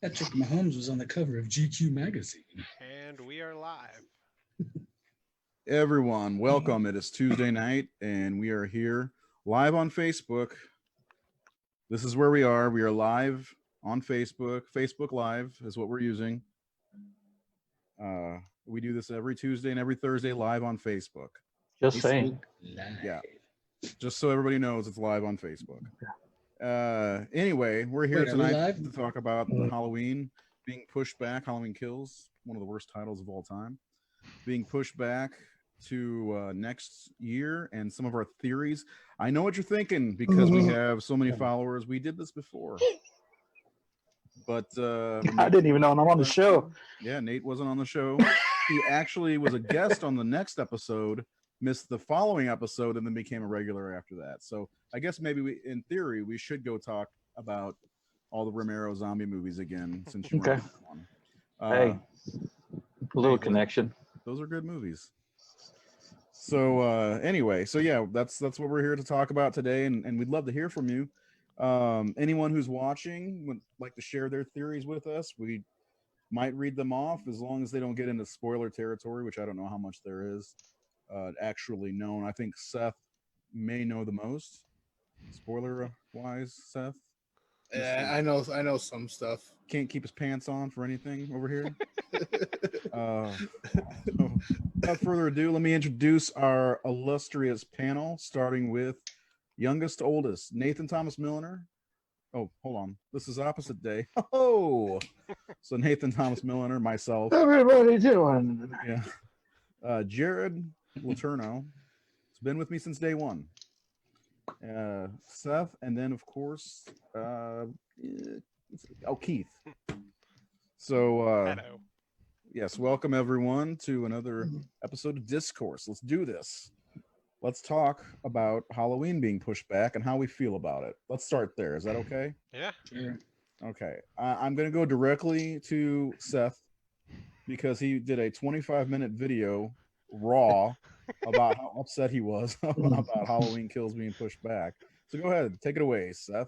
Patrick Mahomes was on the cover of GQ magazine. And we are live. Everyone, welcome. It is Tuesday night, and we are here live on Facebook. This is where we are. We are live on Facebook. Facebook Live is what we're using. We do this every Tuesday and every Thursday live on Facebook. Just saying. Live. Yeah. Just so everybody knows, it's live on Facebook. Anyway, we're here Wait, are we tonight live? to talk about Halloween being pushed back. Halloween Kills, one of the worst titles of all time, being pushed back to next year, and some of our theories. I know what you're thinking because we have so many followers. We did this before, but I didn't even know I'm on the show. Yeah, Nate wasn't on the show. He actually was a guest on the next episode, missed the following episode, and then became a regular after that. So I guess maybe in theory, we should go talk about all the Romero zombie movies again, since you Okay. one. Hey, a little connection. Those are good movies. So anyway, so yeah, that's what we're here to talk about today, and we'd love to hear from you. Anyone who's watching would like to share their theories with us. We might read them off as long as they don't get into spoiler territory, which I don't know how much there is actually known. I think Seth may know the most spoiler wise. Seth, Yeah, I know some stuff. can't keep his pants on for anything over here. So without further ado, let me introduce our illustrious panel, starting with youngest to oldest, Nathan Thomas Milliner. Oh, hold on. This is opposite day. Oh, so Nathan Thomas Milliner, myself. Everybody doing? Yeah. Jared Laterno has been with me since day one. Seth, and then of course, Keith. So, Hello. yes, welcome everyone to another episode of Discourse. Let's do this. Let's talk about Halloween being pushed back and how we feel about it. Let's start there. Is that okay? Yeah. Sure. Okay. I'm going to go directly to Seth because he did a 25-minute video raw about how upset he was about Halloween Kills being pushed back. So go ahead. Take it away, Seth.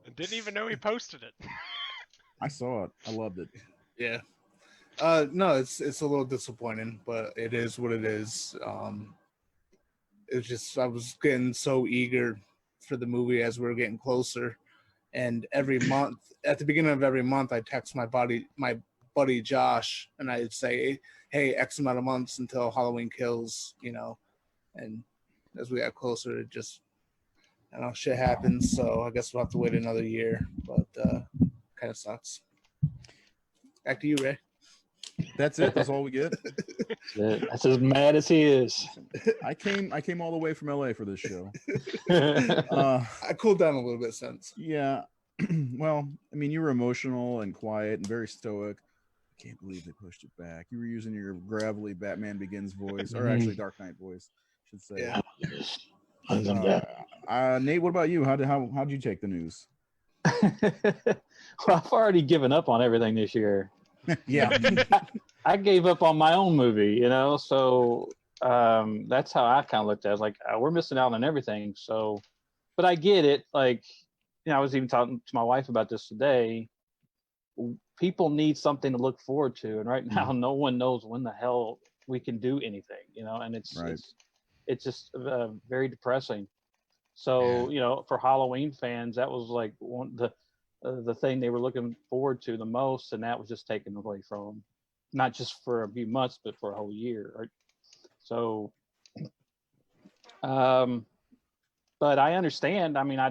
I didn't even know he posted it. I saw it. I loved it. Yeah. No, it's a little disappointing, but it is what it is. It's just I was getting so eager for the movie as we were getting closer, and every month, at the beginning of every month, I text my buddy Josh, and I'd say, "Hey, X amount of months until Halloween Kills," and as we got closer, it just, shit happens. So I guess we'll have to wait another year, but kind of sucks. Back to you, Ray. That's it. That's all we get. That's as mad as he is. I came all the way from LA for this show. I cooled down a little bit since. Yeah. Well, I mean, you were emotional and quiet and very stoic. I can't believe they pushed it back. You were using your gravelly Batman Begins voice, or actually Dark Knight voice, I should say. Yeah. Nate, what about you? How'd you take the news? Well, I've already given up on everything this year. Yeah. I gave up on my own movie, so that's how I kind of looked at it. Like, we're missing out on everything. So, but I get it. Like, I was even talking to my wife about this today. People need something to look forward to. And right now, no one knows when the hell we can do anything, and it's just very depressing. So, for Halloween fans, that was like the thing they were looking forward to the most, and that was just taken away from them, not just for a few months, but for a whole year. Right? So, but I understand. I mean, I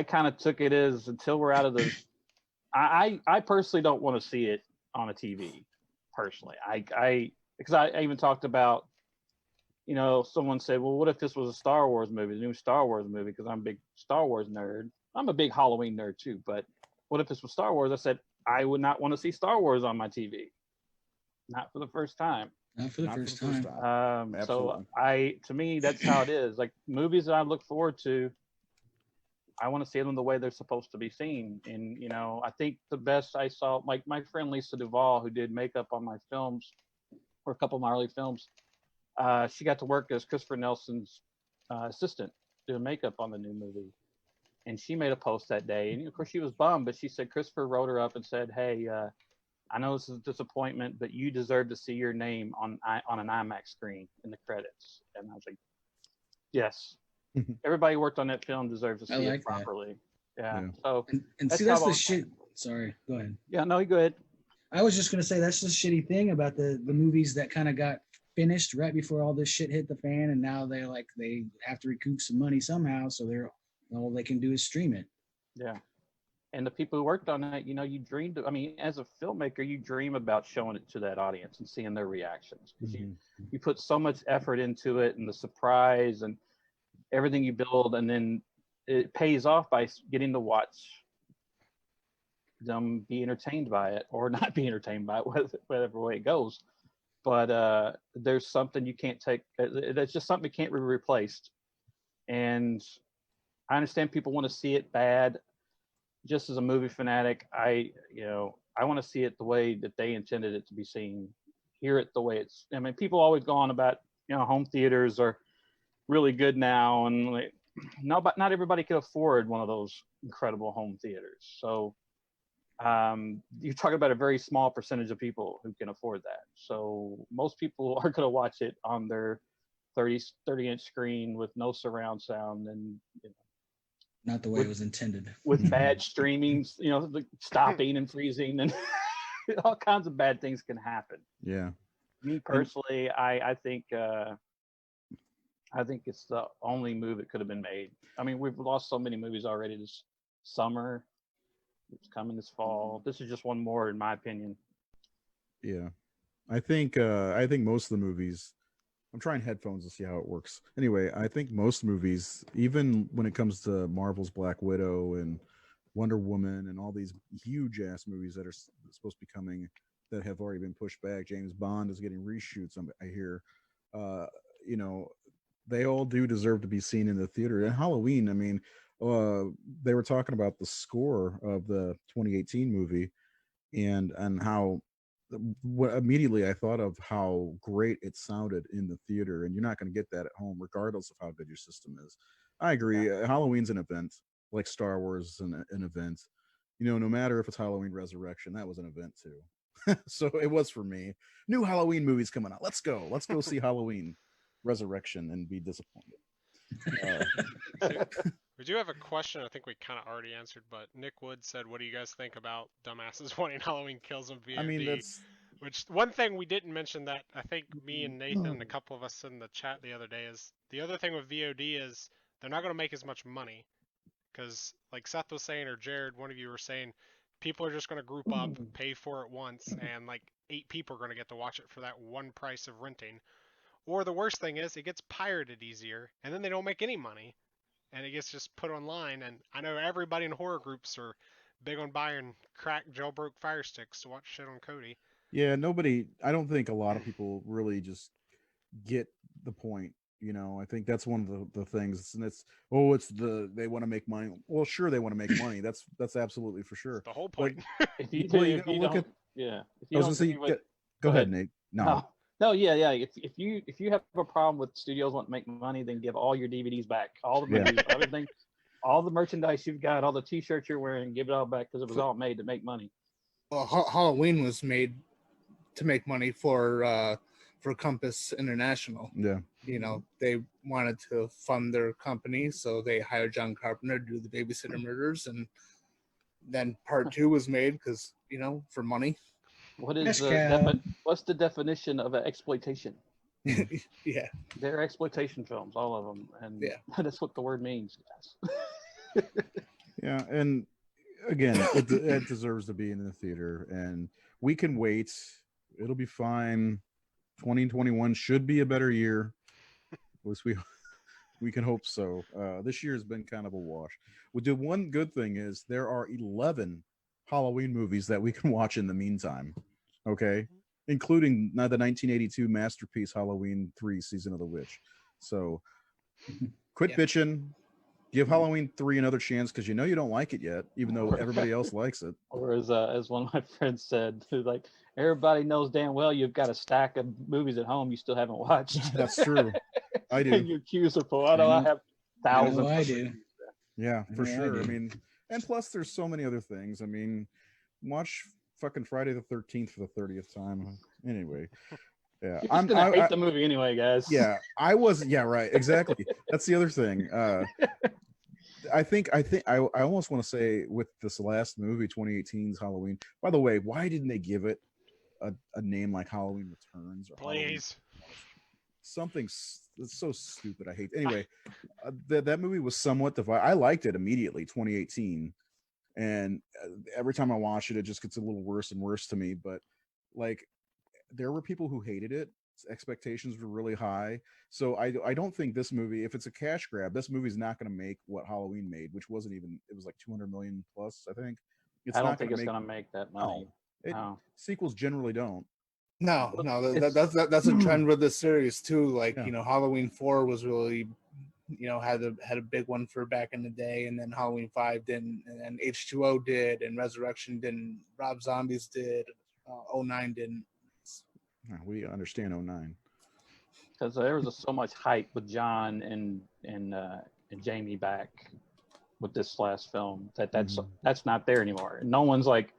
kind of took it as until we're out of the. I personally don't want to see it on a TV. Personally, because I even talked about. Someone said, well, what if this was a Star Wars movie, a new Star Wars movie? Because I'm a big Star Wars nerd. I'm a big Halloween nerd too. But what if this was Star Wars? I said, I would not want to see Star Wars on my TV. Not for the first time. Not for the first time. So to me, that's how it is. Like movies that I look forward to, I want to see them the way they're supposed to be seen. And, I think the best I saw, like my friend Lisa Duvall, who did makeup on my films, or a couple of my early films, she got to work as Christopher Nelson's assistant doing makeup on the new movie. and she made a post that day, and of course she was bummed, but she said Christopher wrote her up and said, "Hey, I know this is a disappointment, but you deserve to see your name on an IMAX screen in the credits." And I was like, "Yes, everybody who worked on that film deserves to see like it properly." Yeah. Yeah. So And That's see, that's how the I- shit. Sorry, go ahead. yeah, no, you go ahead. I was just gonna say that's the shitty thing about the movies that kind of got finished right before all this shit hit the fan, and now they have to recoup some money somehow, so all they can do is stream it. Yeah. And the people who worked on that, you dreamed. I mean, as a filmmaker, you dream about showing it to that audience and seeing their reactions because you put so much effort into it and the surprise and everything you build, and then it pays off by getting to watch them be entertained by it or not be entertained by it, whatever way it goes. But there's something you can't take. That's just something that can't be replaced. And I understand people want to see it bad. Just as a movie fanatic, I want to see it the way that they intended it to be seen, hear it the way it's. I mean, people always go on about home theaters are really good now, and but not everybody can afford one of those incredible home theaters. So you're talking about a very small percentage of people who can afford that. So most people are going to watch it on their 30-inch screen with no surround sound and Not the way it was intended. with bad streaming, the stopping and freezing and all kinds of bad things can happen. Yeah. Me personally, I think it's the only move that could have been made. I mean, we've lost so many movies already this summer. It's coming this fall. This is just one more, in my opinion. Yeah. I think most of the movies, I'm trying headphones to see how it works. Anyway, I think most movies, even when it comes to Marvel's Black Widow and Wonder Woman and all these huge ass movies that are supposed to be coming that have already been pushed back. James Bond is getting reshoots, I hear. They all do deserve to be seen in the theater. And Halloween, I mean, they were talking about the score of the 2018 movie and how what immediately I thought of how great it sounded in the theater, and you're not going to get that at home, regardless of how good your system is. I agree. Yeah. Halloween's an event, like Star Wars is an event. No matter if it's Halloween Resurrection, that was an event too. So it was for me. New Halloween movies coming out. Let's go see Halloween Resurrection and be disappointed. We do have a question I think we kind of already answered, but Nick Wood said, what do you guys think about dumbasses wanting Halloween Kills on VOD? I mean, that's Which, one thing we didn't mention that I think me and Nathan and a couple of us said in the chat the other day is, the other thing with VOD is they're not going to make as much money. Because, like Seth was saying, or Jared, one of you were saying, people are just going to group up, pay for it once, and like 8 people are going to get to watch it for that one price of renting. Or the worst thing is, it gets pirated easier, and then they don't make any money. And it gets just put online, and I know everybody in horror groups are big on buying crack jailbroke fire sticks to watch shit on Cody. yeah. I don't think a lot of people really just get the point. I think that's one of the things, and they want to make money. Well, sure, they want to make money. That's absolutely for sure. It's the whole point. If you, Well, if you look don't, at. yeah. If I you was don't gonna say, agree with- go ahead, ahead. Nate. No, No, yeah. If you have a problem with studios wanting to make money, then give all your DVDs back, all the Yeah. movies, everything, all the merchandise you've got, all the T-shirts you're wearing, give it all back because it was all made to make money. Well, Halloween was made to make money for Compass International. yeah, They wanted to fund their company, so they hired John Carpenter to do the Babysitter Murders, and then part 2 was made because for money. What is Yes, the Cal. what's the definition of an exploitation? Yeah, They're exploitation films, all of them, and Yeah. that's what the word means, guys. yeah. And again, it deserves to be in the theater, and we can wait. It'll be fine. 2021 should be a better year. At least we can hope so. This year has been kind of a wash. The one good thing is there are 11 Halloween movies that we can watch in the meantime. Okay, including the 1982 masterpiece Halloween 3: Season of the Witch. So quit Yeah. bitching. Give Halloween 3 another chance because you don't like it yet, even though everybody else likes it. Or as one of my friends said, like everybody knows damn well you've got a stack of movies at home you still haven't watched. That's true. I do. And your queues are full. I know I have I thousands. know I of do. movies. Yeah, for Yeah, I sure. I do. mean, and plus, there's so many other things. I mean, watch fucking Friday the 13th for the 30th time. Anyway, yeah, You're just gonna hate I the movie anyway, guys. yeah, I was yeah, right, exactly. That's the other thing. I almost want to say with this last movie, 2018's Halloween. By the way, why didn't they give it a name like Halloween Returns or Halloween Please. something? It's so stupid. I hate. Anyway, that movie was somewhat divided. I liked it immediately, 2018, and every time I watch it, it just gets a little worse and worse to me. But like, there were people who hated it. Expectations were really high. So I don't think this movie, if it's a cash grab, this movie's not going to make what Halloween made, which wasn't even, it was like 200 million plus, I think. It's I don't not think going it's to make, gonna make that money. No. sequels generally don't. No, no, It's- that's a trend with this series too. Like Yeah. Halloween 4 was really, had a big one for back in the day, and then Halloween 5 didn't, and then H2O did, and Resurrection didn't. Rob Zombies did. 09 didn't. Yeah, we understand 09. because there was so much hype with John and Jamie back with this last film that's not there anymore. No one's like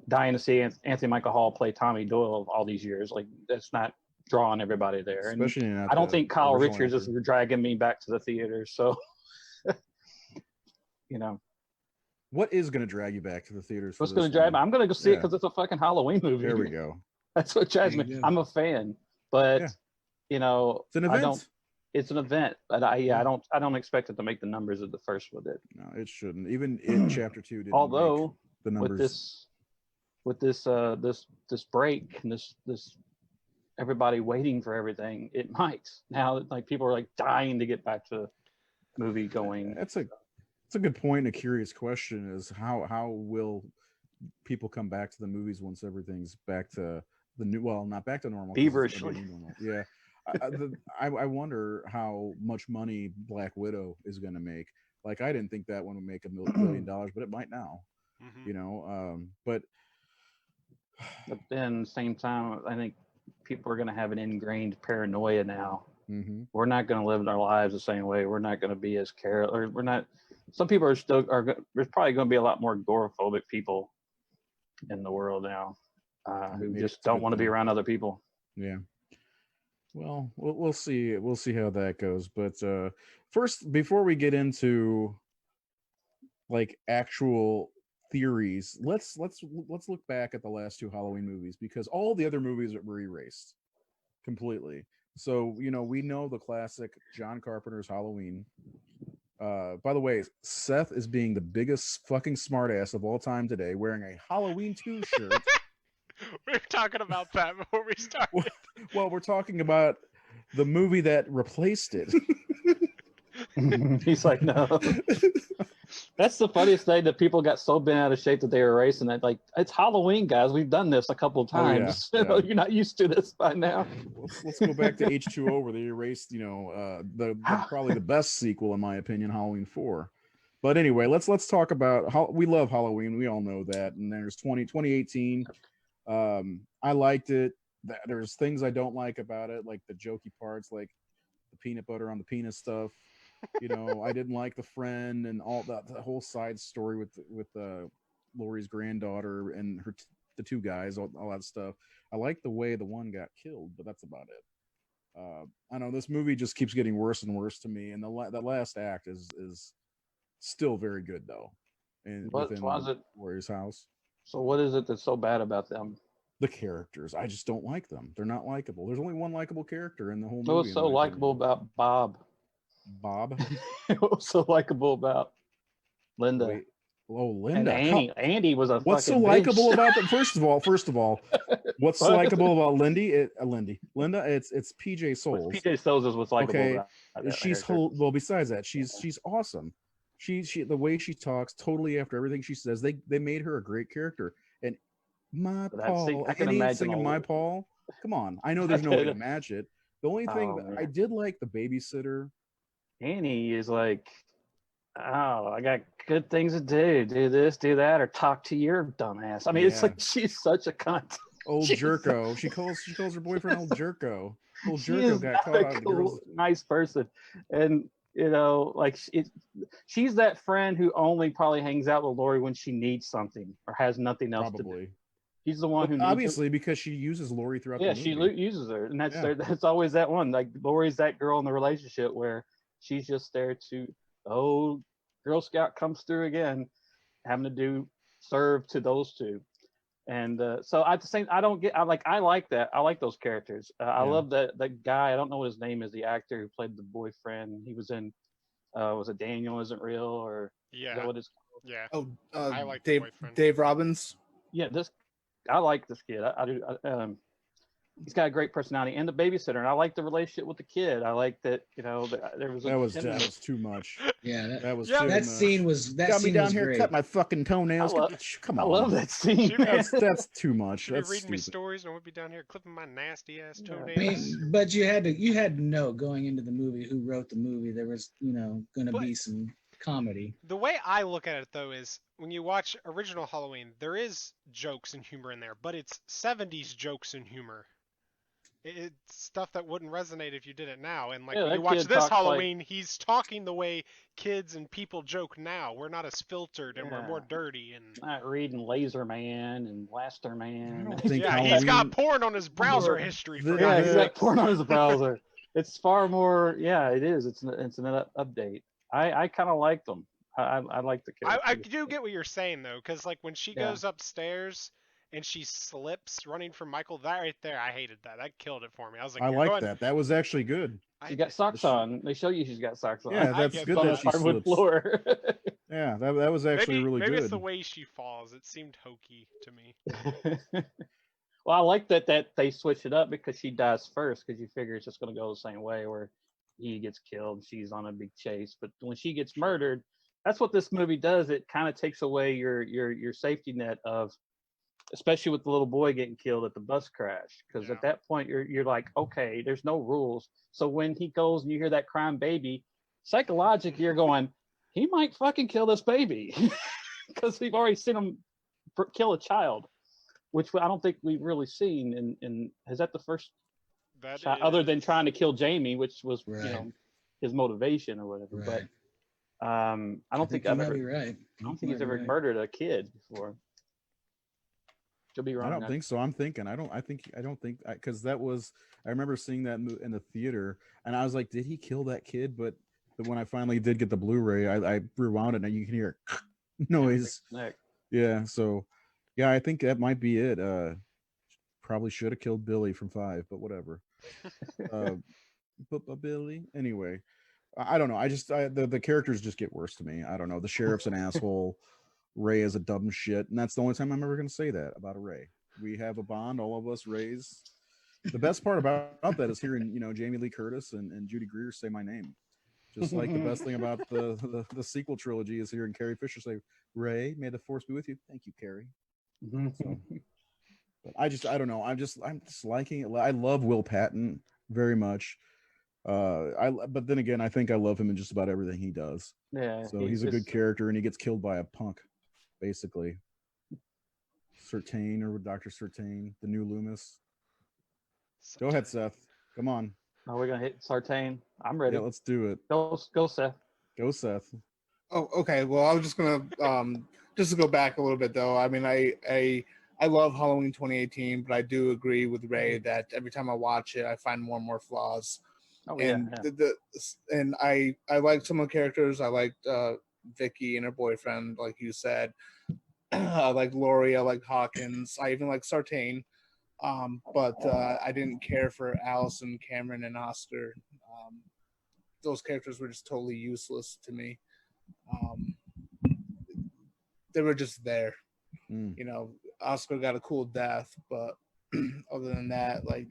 dying to see Anthony Michael Hall play Tommy Doyle all these years. Like that's not drawing everybody there. And Especially not I don't the think Kyle original Richards is actor. dragging me back to the theater. So you know, What is going to drag you back to the theaters for what's this going to drag me? one? I'm going to go see it Yeah. because it's a fucking Halloween movie. There we go. That's what drives There me. you go. I'm a fan, but Yeah. you know, It's an I event. don't. It's an event, but I don't expect it to make the numbers of the first with it. No, it shouldn't. Even it chapter 2 didn't make Although the numbers. with this break and this everybody waiting for everything, it might. Now like people are like dying to get back to movie going. That's a good point. A curious question is how will people come back to the movies once everything's back to the new? Well, not back to normal. 'cause it's gonna be Feverishly. new normal. Yeah. I wonder how much money Black Widow is going to make. Like, I didn't think that one would make $1 million, but it might now. Mhm. You know, but then same time, I think people are going to have an ingrained paranoia now. mhm. We're not going to live our lives the same way. We're not going to be as careless. Or we're not. Some people are still are. There's probably going to be a lot more agoraphobic people in the world now who Maybe just it's a don't good want to be thing. around other people. Yeah. Well, we'll see. We'll see how that goes. But first, before we get into like actual theories, let's look back at the last two Halloween movies because all the other movies were erased completely. So we know the classic John Carpenter's Halloween. By the way, Seth is being the biggest fucking smartass of all time today, wearing a Halloween 2 shirt. We were talking about that before we started. Well, we're talking about the movie that replaced it. He's like, no. That's the funniest thing that people got so bent out of shape that they were erasing that. Like, it's Halloween, guys. We've done this a couple of Oh, yeah, times. yeah. You're not used to this by now. Let's go back to H2O where they erased, the probably the best sequel in my opinion, Halloween 4. But anyway, let's talk about how we love Halloween. We all know that. And there's 2018. I liked it. There's things I don't like about it, like the jokey parts, like the peanut butter on the penis stuff. I didn't like the friend and all that, the whole side story with Laurie's granddaughter and the two guys, all that stuff. I like the way the one got killed, but that's about it. I know this movie just keeps getting worse and worse to me, and that last act is still very good though. And What within was it? Warrior's house, So what is it that's so bad about them? the characters, I just don't like them. They're not likable. There's only one likable character in the whole movie. What was in so my likable opinion. about Bob? Bob? What was so likable about Linda? Wait. Oh, And Linda. Annie. Andy was a What's so fucking likable bitch. about them? First of all, what's What? likable about Linda? It's PJ Souls. PJ Souls is what's likable Okay, about that she's character. well. Besides that, she's awesome. She the way she talks, totally after everything she says, they made her a great character. And my But Paul, I can Annie imagine singing all my of it. Paul. Come on, I know there's no way to match it. The only thing Oh, that man. I did like the babysitter. Annie is like, oh, I got good things to do. Do this, do that, or talk to your dumbass. I mean, it's Yeah. like she's such a cunt. Old She's Jerko. She calls her boyfriend old Jerko. Old She Jerko is got not caught a on the cool, girls. nice person. And You know, like she's that friend who only probably hangs out with Lori when she needs something or has nothing else to do. Probably. She's the one who needs Obviously, because she uses Lori throughout yeah, the movie. she uses her, and Yeah. that's always that one. Like Lori's that girl in the relationship where she's just there to, oh, Girl Scout comes through again, having to do serve to those two, and so at the same, I like that. I like those characters. I Yeah. love that guy. I don't know what his name is. The actor who played the boyfriend. He was in. Was it Daniel Isn't Real or is Yeah. that what it's Yeah. Oh, I like the Dave boyfriend. Dave Robbins. yeah, this I like this kid. I do. He's got a great personality and the babysitter, and I like the relationship with the kid. I like that. You know, there was That was too much. Yeah, That was Yeah, too that much. scene was that Got me scene down was here, great. cut my fucking toenails. I love- Come I on. love that scene. Should be- Man. That's too much. Should That's be reading me stupid. stories and I would be down here clipping my nasty ass Yeah. I toenails. mean, but you had to know going into the movie who wrote the movie. There was, going to But- be some comedy. The way I look at it though is when you watch original Halloween, there is jokes and humor in there, but it's 70s jokes and humor. It's stuff that wouldn't resonate if you did it now. And like Yeah, when that you watch kid this talks like- Halloween, he's talking the way kids and people joke now. We're not as filtered and we're Yeah. more dirty and Not reading Laser Man and Blaster Man. I don't think yeah, he's got Halloween- porn on his browser Or history. the- For Yeah, God's he's Yeah. got porn on his browser. It's far more. Yeah, it is. It's an update. I kind of like them. I like the character. I do get what you're saying though, because like when she Yeah. goes upstairs and she slips running from Michael, that right there, I hated that. That killed it for me. I was like, I you're like going- that. That was actually good. I, She got socks on. They show you she's got socks on. Yeah, I that's get good that. that she hardwood slips. floor. Yeah, that was actually really maybe good. it's the way she falls. It seemed hokey to me. Well, I like that they switch it up because she dies first because you figure it's just going to go the same way where he gets killed, she's on a big chase. But when she gets murdered, that's what this movie does. It kind of takes away your safety net of, especially with the little boy getting killed at the bus crash. Because Yeah. at that point you're like, okay, there's no rules. So when he goes and you hear that crying baby, psychologically you're going, he might fucking kill this baby because we've already seen him kill a child, which I don't think we've really seen. In is that the first That shot, other than is- trying to kill Jamie, which was Right. his motivation or whatever. Right. But I don't think you I've might ever. be right. I don't You think he's might be ever right. murdered a kid before. Could be wrong. I don't think so. I'm thinking. I don't think because that was. I remember seeing that in the theater, and I was like, "Did he kill that kid?" But when I finally did get the Blu-ray, I rewound it, and you can hear noise. Neck. Yeah. So, yeah, I think that might be it. Probably should have killed Billy from 5, but whatever. But Billy. Anyway, I don't know. The characters just get worse to me. I don't know. The sheriff's an asshole. Ray is a dumb shit, and that's the only time I'm ever going to say that about a Ray. We have a bond, all of us Rays. The best part about that is hearing Jamie Lee Curtis and Judy Greer say my name. Just like the best thing about the sequel trilogy is hearing Carrie Fisher say, "Ray, may the force be with you." Thank you, Carrie. So, but I don't know. I'm just liking it. I love Will Patton very much. But then again, I think I love him in just about everything he does. Yeah. So he's a good character, and he gets killed by a punk, basically. Certain or Dr. Certain, the new Loomis. Go ahead, Seth. Come on. Are we gonna hit Sartain? I'm ready. Yeah, let's do it. Go, Seth. Go, Seth. Oh, okay. Well, I was just gonna just to go back a little bit though. I mean, I love Halloween 2018, but I do agree with Ray that every time I watch it, I find more and more flaws. Oh And yeah. and I liked some of the characters. I liked Vicky and her boyfriend, like you said. I like Lori. I like Hawkins. I even like Sartain. But I didn't care for Allison, Cameron, and Oscar. Those characters were just totally useless to me. They were just there. Mm. Oscar got a cool death, but other than that, like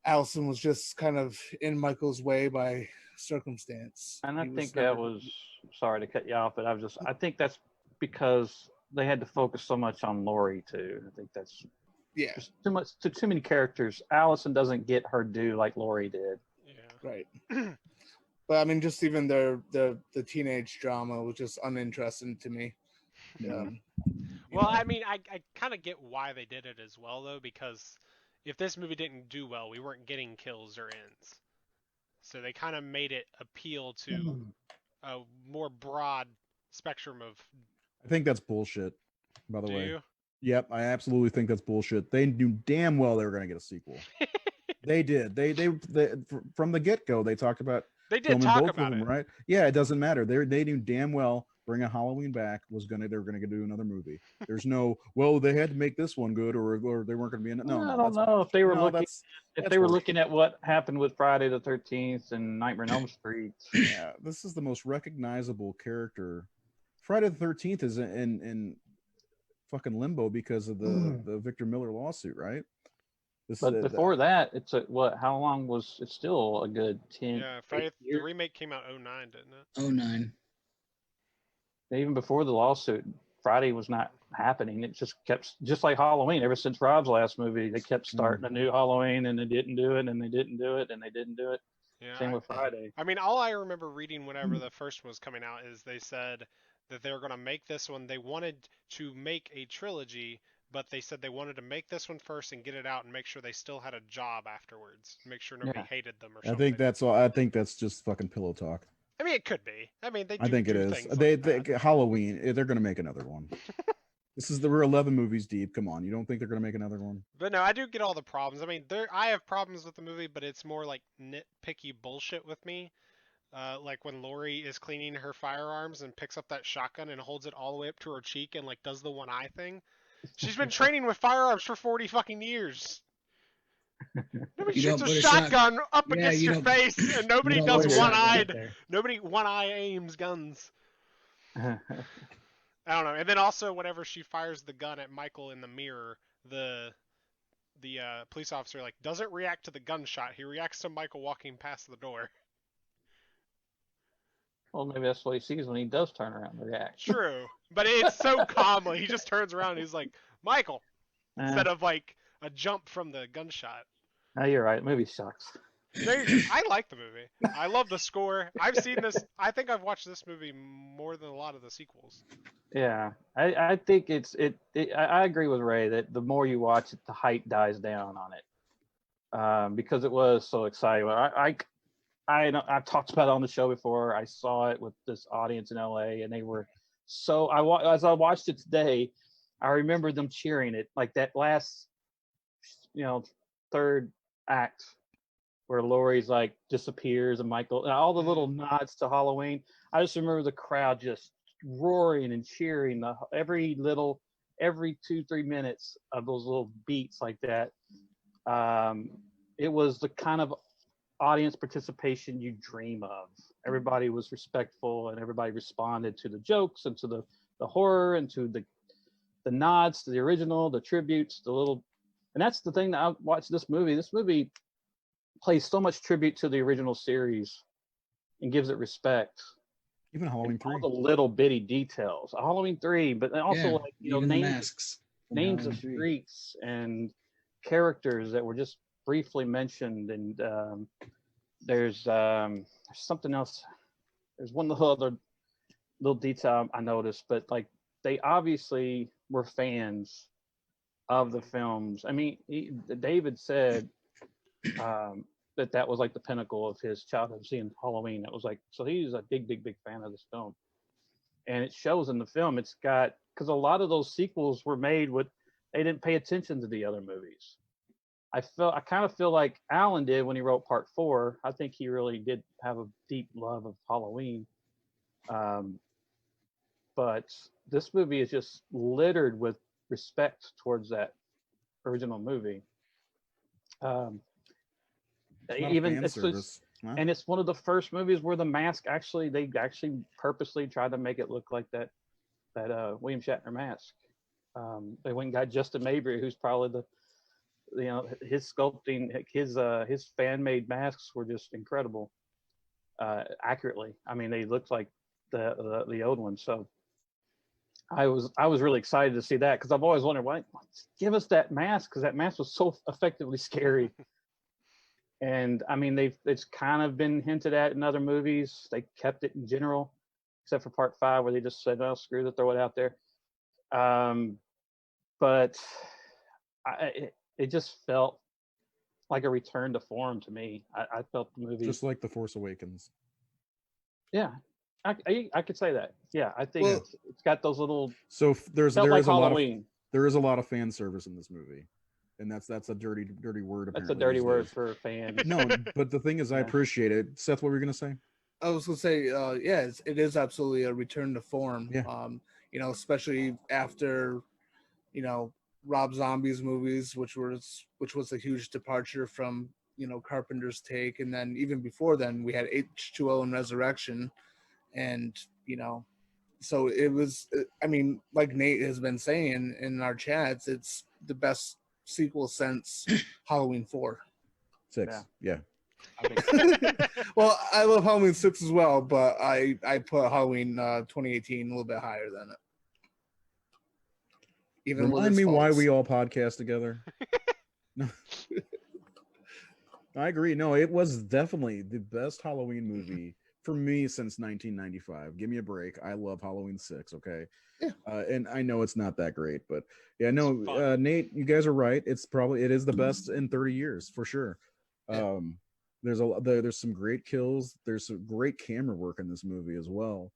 Allison was just kind of in Michael's way by circumstance. And I He think never- that was, sorry to cut you off, but I think that's because they had to focus so much on Lori too. I think that's yeah, just too many characters. Allison doesn't get her due like Lori did. Yeah. right. But I mean, just even the teenage drama was just uninteresting to me. Yeah. Well, I mean, I kind of get why they did it as well, though, because if this movie didn't do well, we weren't getting kills or ends. so they kind of made it appeal to a more broad spectrum of. I think that's bullshit. By the Do way, you? yep, I absolutely think that's bullshit. They knew damn well they were going to get a sequel. They did. They from the get go. They talked about They did filming talk both about of them, it. right? Yeah, it doesn't matter. They knew damn well bringing Halloween back they're gonna do another movie. There's no they had to make this one good or they weren't gonna be in it. No, I no, don't know if they were looking work. looking at what happened with Friday the 13th and Nightmare on Elm Street. Yeah, this is the most recognizable character. Friday the 13th is in fucking limbo because of the Victor Miller lawsuit, right? But before that, it's how long was it? Still a good 10 Yeah, Friday the years? remake came out 09, didn't it? 09. Even before the lawsuit, Friday was not happening. It just kept, just like Halloween. Ever since Rob's last movie, they kept starting a new Halloween, and they didn't do it, and they didn't do it, and they didn't do it. Yeah, Same with Friday. I mean, all I remember reading whenever the first one was coming out is they said that they were going to make this one. They wanted to make a trilogy, but they said they wanted to make this one first and get it out and make sure they still had a job afterwards. Make sure nobody hated them or something. I think that's all. I think that's just fucking pillow talk. I mean, it could be. I mean, I think it is. Halloween. They're going to make another one. We're 11 movies deep. Come on, you don't think they're going to make another one? But no, I do get all the problems. I mean, I have problems with the movie, but it's more like nitpicky bullshit with me. Like when Lori is cleaning her firearms and picks up that shotgun and holds it all the way up to her cheek and like does the one eye thing. She's been training with firearms for 40 fucking years. Nobody shoots a shotgun up against your face, and nobody does one-eyed. Nobody one-eye aims guns. I don't know. And then also, whenever she fires the gun at Michael in the mirror, the police officer doesn't react to the gunshot. He reacts to Michael walking past the door. Well, maybe that's what he sees when he does turn around and react. True, but it's so calmly. He just turns around and he's like, Michael, instead of like a jump from the gunshot. No, you're right. The movie sucks. I like the movie. I love the score. I've seen this. I think I've watched this movie more than a lot of the sequels. Yeah, I think I agree with Ray that the more you watch it, the hype dies down on it, because it was so exciting. I've talked about it on the show before. I saw it with this audience in LA, and they were so. As I watched it today, I remember them cheering it like that last, third act where Laurie's like disappears and Michael and all the little nods to Halloween. I just remember the crowd just roaring and cheering every 2-3 minutes of those little beats like that. It was the kind of audience participation you dream of. Everybody was respectful and everybody responded to the jokes and to the horror and to the nods to the original, the tributes, and that's the thing that I watched this movie. This movie plays so much tribute to the original series and gives it respect. Even Halloween 3. All the little bitty details. Halloween 3, but also names of streets and characters that were just briefly mentioned. And there's something else. There's one other little detail I noticed, but like they obviously were fans of the films. I mean, David said that was like the pinnacle of his childhood, seeing Halloween. That was like, so he's a big fan of this film, and it shows in the film. It's got, because a lot of those sequels were made they didn't pay attention to the other movies. I kind of feel like Alan did when he wrote Part 4. I think he really did have a deep love of Halloween. But this movie is just littered with respect towards that original movie. It's one of the first movies where the mask they purposely tried to make it look like that William Shatner mask. They went and got Justin Mabry, who's probably his sculpting, his fan made masks were just incredible, accurately. I mean, they looked like the old ones. So I was really excited to see that, because I've always wondered, why give us that mask, because that mask was so effectively scary. And I mean, it's kind of been hinted at in other movies. They kept it in general, except for Part 5, where they just said, "Oh, screw it, throw it out there." But it just felt like a return to form to me. I felt the movie. Just like The Force Awakens. Yeah, I could say that. Yeah, I think Well- it's got those little. So there Felt is like a lot of Halloween. there is a lot of fan service in this movie, and that's a dirty word. That's Apparently, a dirty these word days. for fans. No, but the thing is, I Yeah. appreciate it. Seth, what were you gonna say? I was gonna say, yeah, it is absolutely a return to form. Yeah. Especially after, Rob Zombie's movies, which was a huge departure from Carpenter's take, and then even before then we had H2O and Resurrection, and so it was. I mean, like Nate has been saying in our chats, it's the best sequel since Halloween 4. 6. Yeah. Well, I love Halloween 6 as well, but I put Halloween 2018 a little bit higher than it. Even with Remind its me why faults. we all podcast together. No. I agree. No, it was definitely the best Halloween movie for me since 1995. Give me a break. I love Halloween 6. Okay. Yeah. And I know it's not that great, but yeah, no, It's fun. Nate, you guys are right. It is the best in 30 years for sure. Yeah. There's some great kills. There's some great camera work in this movie as well.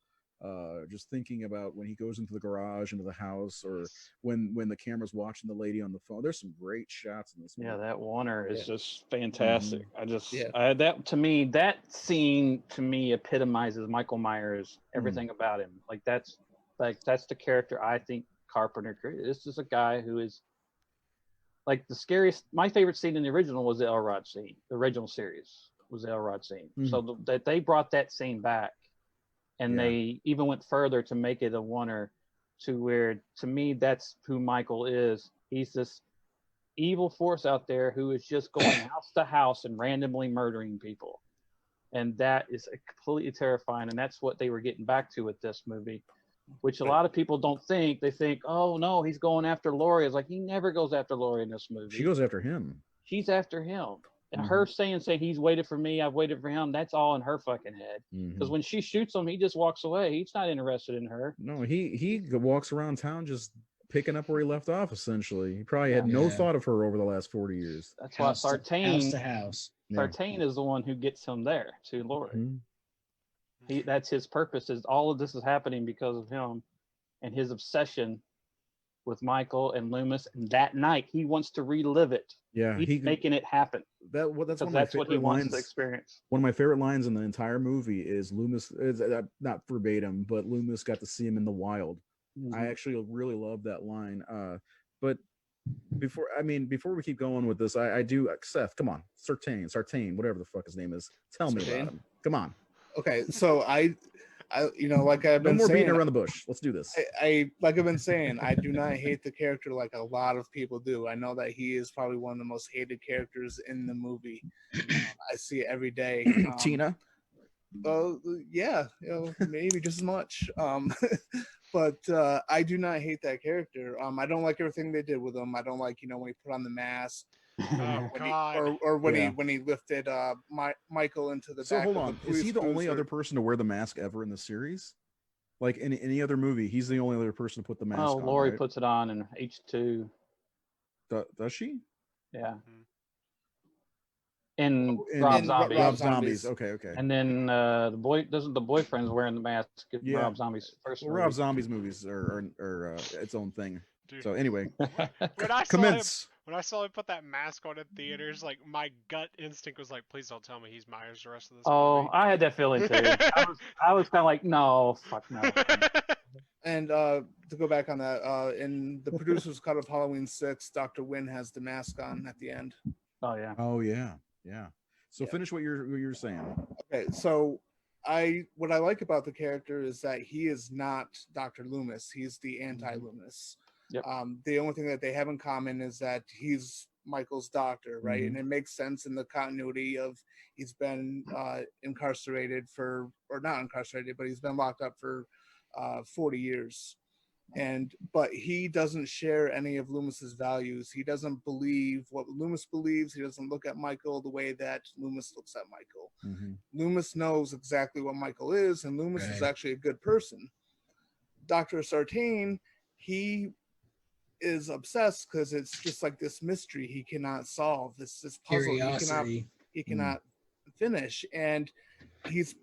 Just thinking about when he goes into the garage, into the house, or when the camera's watching the lady on the phone. There's some great shots in this movie. Yeah, that Warner is Yeah. just fantastic. Yeah. That scene to me epitomizes Michael Myers, everything about him. That's the character I think Carpenter created. This is a guy who is like the scariest. My favorite scene in the original was the Elrod scene. The original series was the Elrod scene. So that they brought that scene back, and they even went further to make it a Warner, to where to me that's who Michael is. He's this evil force out there who is just going house to house and randomly murdering people, and that is completely terrifying. And that's what they were getting back to with this movie, which a lot of people don't think. They think, oh no, he's going after Laurie. It's like he never goes after Laurie in this movie. She goes after him. She's after him. And her saying he's waited for me, I've waited for him, that's all in her fucking head. Because when she shoots him, he just walks away. He's not interested in her. No, he walks around town just picking up where he left off. Essentially, he probably had no thought of her over the last 40 years. That's why House Sartain to house. Sartain is the one who gets him there to Laurie. That's his purpose. Is all of this is happening because of him and his obsession with Michael and Loomis. And that night, he wants to relive it. Yeah, he's making it happen. That's one of my That's what he favorite wants lines. to experience. One of my favorite lines in the entire movie is Loomis. Is not verbatim, but Loomis got to see him in the wild. I actually really love that line. But before we keep going with this, I do. Seth, come on, Sartain, whatever the fuck his name is. Tell me about him. Come on. Okay, so I like I've No been more saying, beating around the bush. Let's do this. I like I've been saying, I do not hate the character like a lot of people do. I know that he is probably one of the most hated characters in the movie. I see it every day. Tina. Yeah, maybe just as much. But I do not hate that character. I don't like everything they did with him. I don't like when he put on the mask. Oh God! When he lifted Michael into the So back hold of on, the is he the only cruiser. other person to wear the mask ever in the series? Like in any other movie, he's the only other person to put the mask on. Laurie right? puts it on in H2. Does she? Yeah. And Rob Zombie. Rob Zombies. Okay. And then the boyfriend's wearing the mask in Yeah. Rob Zombie's first movie. Rob Zombies movies are its own thing. Dude. So anyway, when I saw him put that mask on in theaters, like my gut instinct was like, please don't tell me he's Myers the rest of this movie. I had that feeling too. I was kind of like, no, fuck no. And to go back on that, in the producer's cut of Halloween 6, Dr. Wynn has the mask on at the end. Oh yeah. Oh yeah. So finish what you're saying. Okay, so what I like about the character is that he is not Dr. Loomis. He's the anti-Loomis. Yep. The only thing that they have in common is that he's Michael's doctor, right? And it makes sense in the continuity of he's been incarcerated or not incarcerated, but he's been locked up for 40 years. But he doesn't share any of Loomis's values. He doesn't believe what Loomis believes. He doesn't look at Michael the way that Loomis looks at Michael. Loomis knows exactly what Michael is, and Loomis is actually a good person. Dr. Sartain, he is obsessed because it's just like this mystery he cannot solve, this puzzle Curiosity. he cannot finish, and he's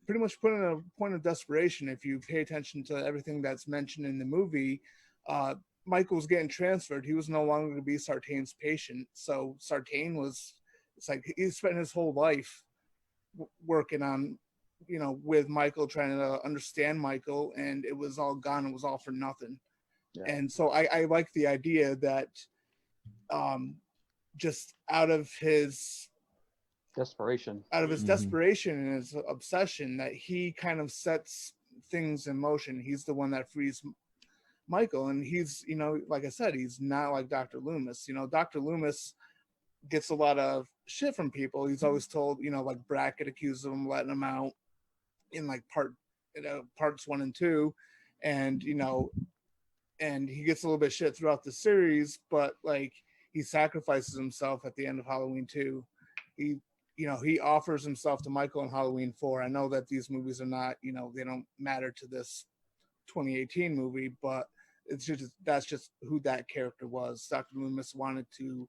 pretty much put in a point of desperation. If you pay attention to everything that's mentioned in the movie, Michael was getting transferred. He was no longer going to be Sartain's patient, so Sartain was, it's like he spent his whole life working on, you know, with Michael, trying to understand Michael, and it was all gone. It was all for nothing. Yeah. And so I like the idea that just out of his Desperation. desperation and his obsession, that he kind of sets things in motion. He's the one that frees Michael, and he's, you know, like I said, he's not like Dr. Loomis. You know, Dr. Loomis gets a lot of shit from people. He's always told, you know, like Brackett accuses him of letting him out in like parts 1 and 2, and you know, and he gets a little bit of shit throughout the series, but like he sacrifices himself at the end of Halloween 2. He, you know, he offers himself to Michael in Halloween 4. I know that these movies are not, you know, they don't matter to this 2018 movie, but it's just, that's just who that character was. Dr. Loomis wanted to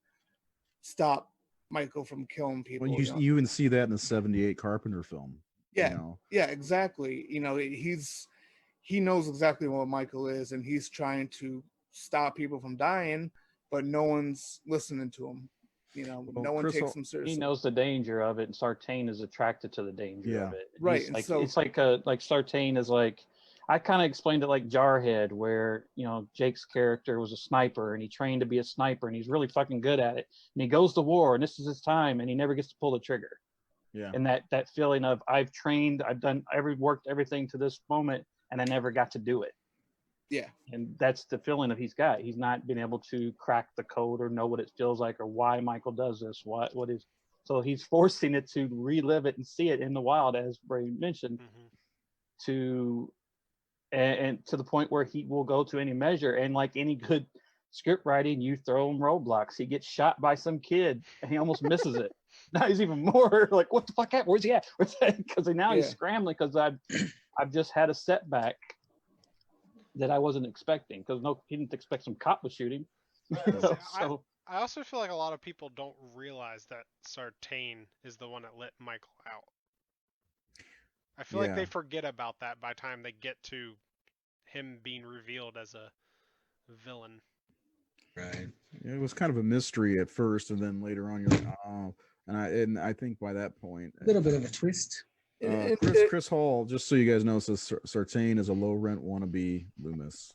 stop Michael from killing people. Well, you even see that in the '78 Carpenter film. Yeah, you know? yeah, exactly. You know, he knows exactly what Michael is, and he's trying to stop people from dying, but no one's listening to him. You know, Well, no one Chris, takes him seriously. He knows the danger of it, and Sartain is attracted to the danger Yeah. of it. Right, He's and like, so- it's like Sartain is like, I kind of explained it like Jarhead, where, you know, Jake's character was a sniper and he trained to be a sniper and he's really fucking good at it. And he goes to war and this is his time and he never gets to pull the trigger. Yeah. And that feeling of, I've trained, I've done worked everything to this moment and I never got to do it. Yeah. And that's the feeling that he's got. He's not been able to crack the code or know what it feels like or why Michael does this. What is, so he's forcing it to relive it and see it in the wild, as Bray mentioned, to and to the point where he will go to any measure. And like any good script writing, you throw him roadblocks. He gets shot by some kid and he almost misses it. Now he's even more like, what the fuck happened? Where's he at? Because now he's scrambling because I've just had a setback that I wasn't expecting, because he didn't expect some cop to shoot him. So I also feel like a lot of people don't realize that Sartain is the one that let Michael out. I feel like they forget about that by the time they get to him being revealed as a villain. Right. It was kind of a mystery at first, and then later on, you're like, oh. And I think by that point, A little bit of a twist. Chris Hall, just so you guys know, says Sartain is a low rent wannabe Loomis.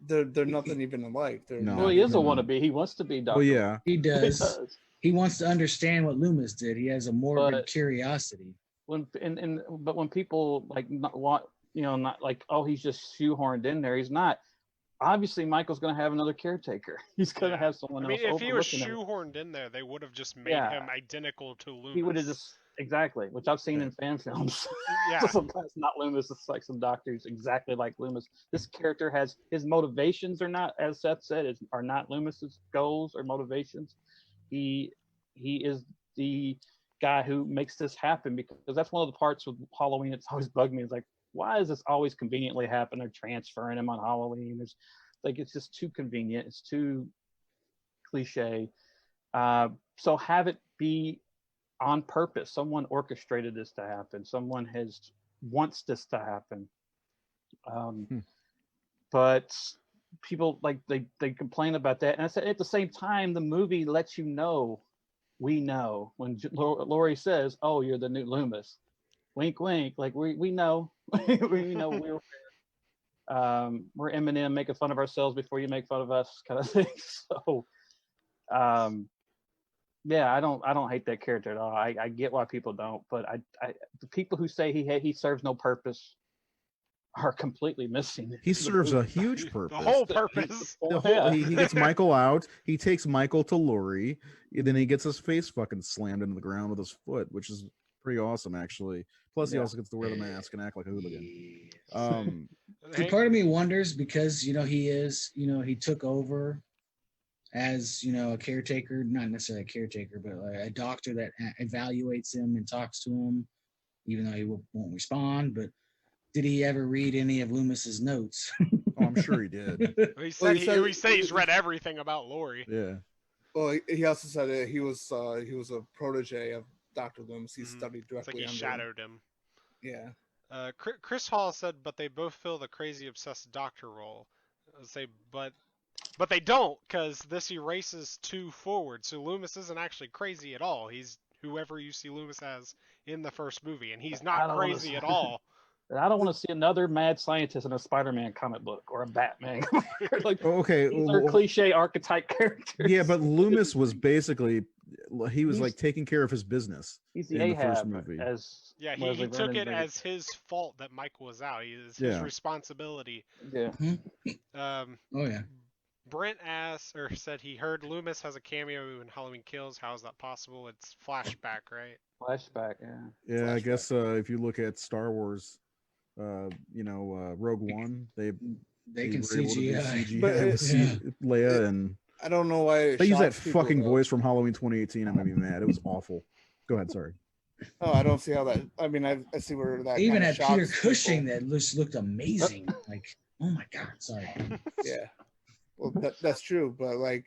They're nothing even alike. No. Well, he is a wannabe. He wants to be Dr. Well, yeah. He does. He wants to understand what Loomis did. He has a morbid But- curiosity. But when people like not want, you know, not like, oh, he's just shoehorned in there. He's not. Obviously, Michael's going to have another caretaker. He's going to have someone else. I mean, if he was overlooking him. shoehorned in there, they would have just made him identical to Loomis. He would have just exactly, which I've seen in fan films. Yeah. So sometimes not Loomis. It's like some doctors exactly like Loomis. This character has his motivations are not, as Seth said, are not Loomis's goals or motivations. He is the guy who makes this happen, because that's one of the parts with Halloween. It's always bugged me. It's like, why does this always conveniently happen? They're transferring him on Halloween. It's just too convenient. It's too cliche. So have it be on purpose. Someone orchestrated this to happen. Someone wants this to happen. But people like they complain about that. And I said, at the same time, the movie lets you know, we know when Laurie says, "Oh, you're the new Loomis." Wink, wink. Like we know, we know we're Eminem making fun of ourselves before you make fun of us, kind of thing. So, yeah, I don't hate that character at all. I get why people don't, but the people who say he serves no purpose are completely missing. He serves a huge purpose. The whole purpose. He gets Michael out. He takes Michael to Laurie. Then he gets his face fucking slammed into the ground with his foot, which is pretty awesome, actually. Plus, he also gets to wear the mask and act like a hooligan. See, part of me wonders, because he took over as a caretaker, not necessarily a caretaker, but like a doctor that evaluates him and talks to him, even though he won't respond. But did he ever read any of Loomis's notes? Oh, I'm sure he did. He said Well, he said he's read everything about Laurie. Yeah. Well, he also said that he was a protege of Dr. Loomis. He studied It's like directly he under shadowed him. Yeah. Chris Hall said, but they both fill the crazy obsessed doctor role. I say, but they don't, because this erases 2 forward. So Loomis isn't actually crazy at all. He's whoever you see Loomis as in the first movie, and he's not crazy at all. I don't want to see another mad scientist in a Spider-Man comic book or a Batman. Like, Okay. these are cliche archetype characters. Yeah, but Loomis was basically he's like taking care of his business. He's the in the Ahab first movie. as Yeah, he Leslie took Vernon it made as his fault that Mike was out. It's his Yeah. responsibility. Yeah. Oh yeah. Brent asked or said he heard Loomis has a cameo in Halloween Kills. How is that possible? It's flashback, right? Flashback, yeah. Yeah, Flashback. I guess if you look at Star Wars, Rogue One, they can were able to do CGI. CGI But with Leia, and I don't know why it they use that shocks people, fucking though. voice from Halloween 2018. I'm gonna be mad. It was awful. Go ahead, sorry. Oh, I don't see how that. I mean, I see where that. They even kinda had Peter shocks Cushing people. that looked amazing. Like, oh my god, sorry. Yeah. Well, that's true, but like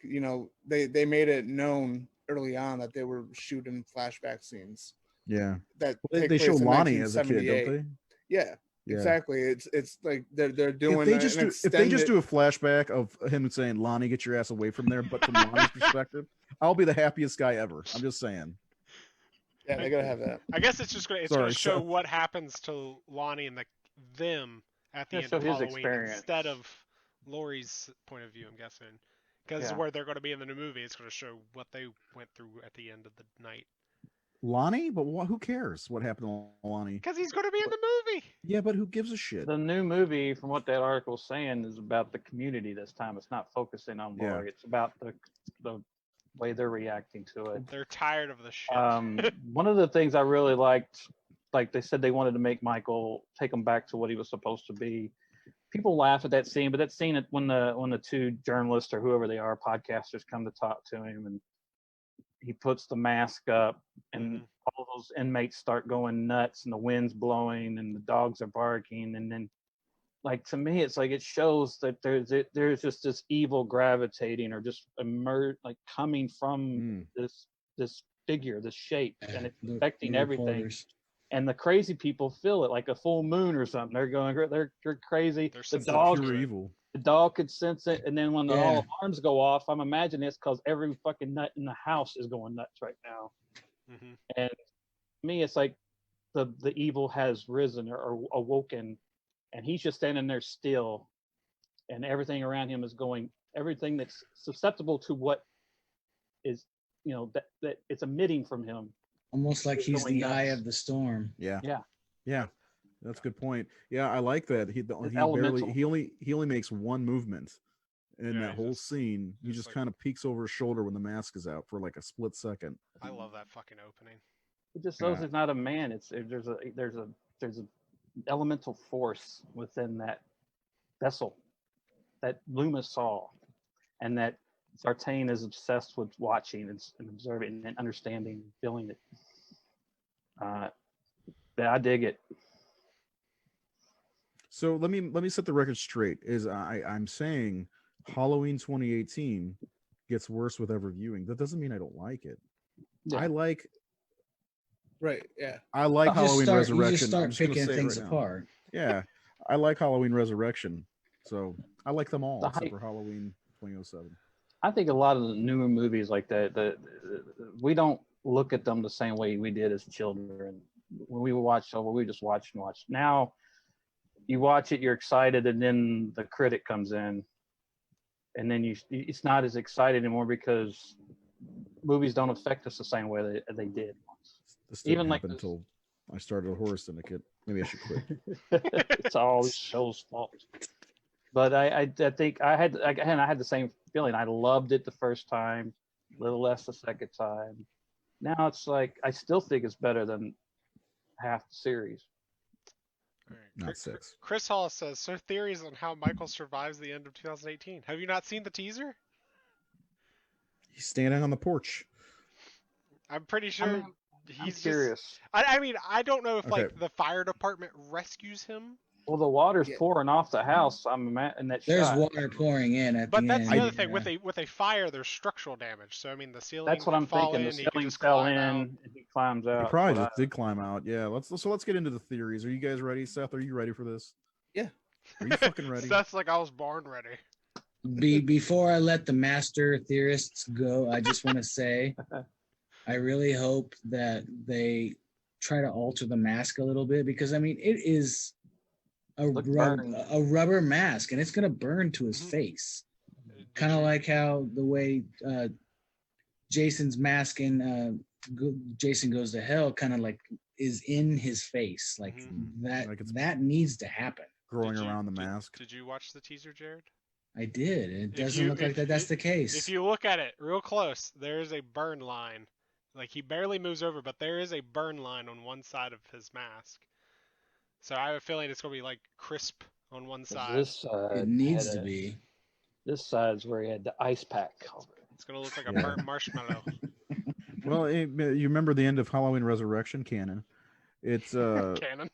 they made it known early on that they were shooting flashback scenes. Yeah, That well, take they show place in Lonnie as a kid, don't 1978. they? Yeah, Yeah. exactly. It's like they're doing. If they just do a flashback of him saying, "Lonnie, get your ass away from there," but from Lonnie's perspective, I'll be the happiest guy ever. I'm just saying. Yeah, they gotta have that. I guess it's just gonna Sorry, show so- what happens to Lonnie and them at the Yeah, end show of his Halloween experience. instead of Laurie's point of view. I'm guessing because Yeah. where they're going to be in the new movie, it's going to show what they went through at the end of the night. Lonnie, but who cares what happened to Lonnie? Because he's going to be in the movie. Yeah, but who gives a shit? The new movie, from what that article is saying, is about the community this time. It's not focusing on Yeah. Laurie. It's about the way they're reacting to it. They're tired of the shit. One of the things I really liked, like they said they wanted to make Michael take him back to what he was supposed to be. People laugh at that scene, but that scene when the 2 journalists or whoever they are, podcasters, come to talk to him, and he puts the mask up, and all those inmates start going nuts, and the wind's blowing, and the dogs are barking, and then, like, to me, it's like it shows that there's just this evil gravitating or just coming from this figure, this shape, and it's affecting everything. Reporters. And the crazy people feel it, like a full moon or something. They're going, they're crazy. They're Pure evil. The dog could sense it, and then when Yeah. all alarms go off, I'm imagining it's because every fucking nut in the house is going nuts right now. Mm-hmm. And to me, it's like the evil has risen or awoken, and he's just standing there still, and everything around him is going. Everything that's susceptible to what is, that it's emitting from him. Almost like he's Going the eye nuts. of the storm. Yeah. Yeah. Yeah. That's a good point. Yeah, I like that. He elemental. only makes one movement in Yeah, that he whole just- scene. He just just like- kind of peeks over his shoulder when the mask is out for like a split second. I love that fucking opening. It just shows Yeah. he's not a man. There's a elemental force within that vessel that Loomis saw, and that Sartain is obsessed with watching and observing and understanding, and feeling it. I dig it. So let me set the record straight. I'm saying Halloween 2018 gets worse with every viewing. That doesn't mean I don't like it. Yeah. I like Right. Yeah. Halloween You Resurrection. just I'm start just gonna picking say it things right now. apart. Yeah, I like Halloween Resurrection. So I like them all The except hype. for Halloween 2007. I think a lot of the newer movies like that, we don't look at them the same way we did as children. When we we just watch and watch. Now, you watch it, you're excited, and then the critic comes in, and then it's not as exciting anymore because movies don't affect us the same way they did. This didn't Even like happen until I started a horror syndicate. Maybe I should quit. It's all the show's fault. But I think I had the same feeling. I loved it the first time, a little less the second time. Now it's like I still think it's better than half the series. All right. Not 6. Chris Hall says, so theories on how Michael survives the end of 2018. Have you not seen the teaser? He's standing on the porch. I'm pretty sure I'm he's curious. just... I mean, I don't know if Okay. like the fire department rescues him Well, the water's Yeah. pouring off the house. In that There's shot. water pouring in at But the that's end. the other thing. yeah. With a fire, there's structural damage. So I mean, the ceiling That's what could I'm fall thinking. The in. He could ceiling just fell climb in, out. and he climbs out. He probably That's what just did climb out. Yeah, so let's get into the theories. Are you guys ready, Seth? Are you ready for this? Yeah. Are you fucking ready? That's like I was born ready. Before I let the master theorists go, I just want to say I really hope that they try to alter the mask a little bit, because I mean it is a Look burned. rubber mask, and it's gonna burn to his Mhm. face. Did Kind of you- like how the way Jason's mask in Jason Goes to Hell kind of like is in his face, like Mhm. that. Like it's- that needs to happen. Growing did you- around the did- mask. Did you watch the teaser, Jared? I did. It If doesn't you- look like if- that's the case. If you look at it real close, there is a burn line. Like he barely moves over, but there is a burn line on one side of his mask. So I have a feeling it's gonna be like crisp on one 'cause side. this side It needs had to be. This side's where he had the ice pack cover. It's gonna look like a Yeah. burnt marshmallow. Well, you remember the end of Halloween Resurrection canon? It's Cannon.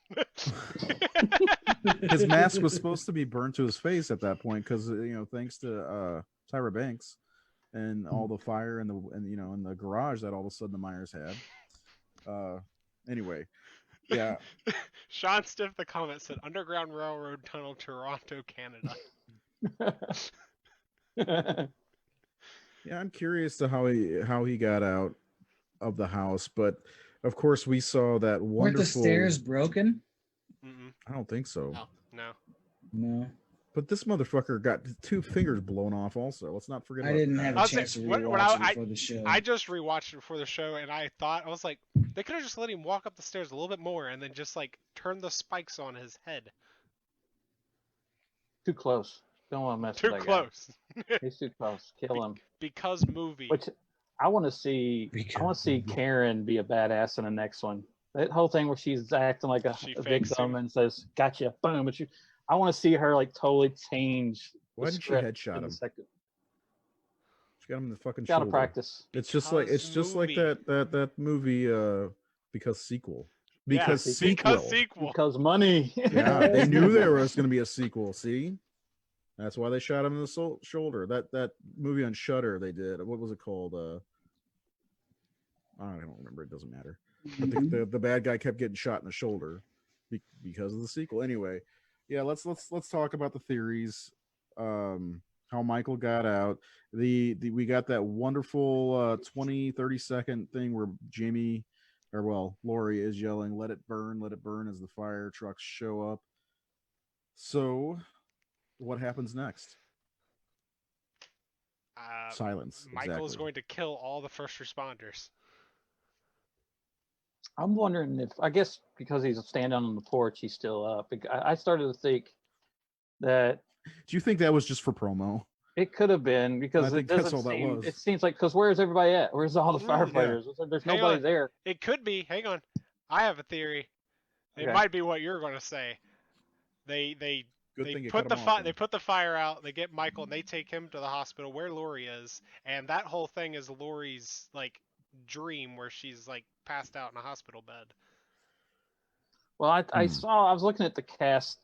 his mask was supposed to be burned to his face at that point because thanks to Tyra Banks and all the fire in the garage that all of a sudden the Myers had. Anyway, yeah. Sean Stiff, the comment said, Underground Railroad Tunnel, Toronto, Canada. Yeah, I'm curious to how he got out of the house, but of course we saw that Weren't wonderful. the stairs broken? Mm-mm. I don't think so. No. No, But this motherfucker got 2 fingers blown off. Also, let's not forget. I about didn't that. have I'll a say, chance to when rewatch it I- before the show. I just rewatched it before the show, and I was like, they could have just let him walk up the stairs a little bit more, and then just like turn the spikes on his head. Too close. Don't want to mess Too with that close. guy. He's too close. Kill him. Because movie. Which I want to see. I want to see Karen be a badass in the next one. That whole thing where she's acting like a She fakes victim him. and says, "Gotcha, boom!" But I want to see her like totally change. Why the didn't she script headshot in the him? second. She got him in the fucking Gotta shoulder. practice. It's just like Movie. that movie because sequel. Yeah, Because sequel. Because sequel. Because money. Yeah, they knew there was going to be a sequel. See, that's why they shot him in the shoulder. That movie on Shudder they did. What was it called? I don't remember. It doesn't matter. But the bad guy kept getting shot in the shoulder because of the sequel. Anyway, yeah, let's talk about the theories. How Michael got out. We got that wonderful 20-30 second thing where Laurie is yelling, let it burn," as the fire trucks show up. So what happens next? Silence. Michael's exactly. going to kill all the first responders. I'm wondering if, I guess because he's standing on the porch, he's still up. I started to think that Do you think that was just for promo? it could have been, because I it think that's doesn't all that seem, was. it seems like, because where's everybody at? Where's all the Yeah. firefighters? It's like there's Hang nobody on. there. It could be. Hang on. I have a theory. It Okay. might be what you're going to say. They Good they thing you put cut the him off they then. put the fire out. They get Michael and they take him to the hospital where Lori is, and that whole thing is Lori's like dream where she's like passed out in a hospital bed. Well, I Hmm. I was looking at the cast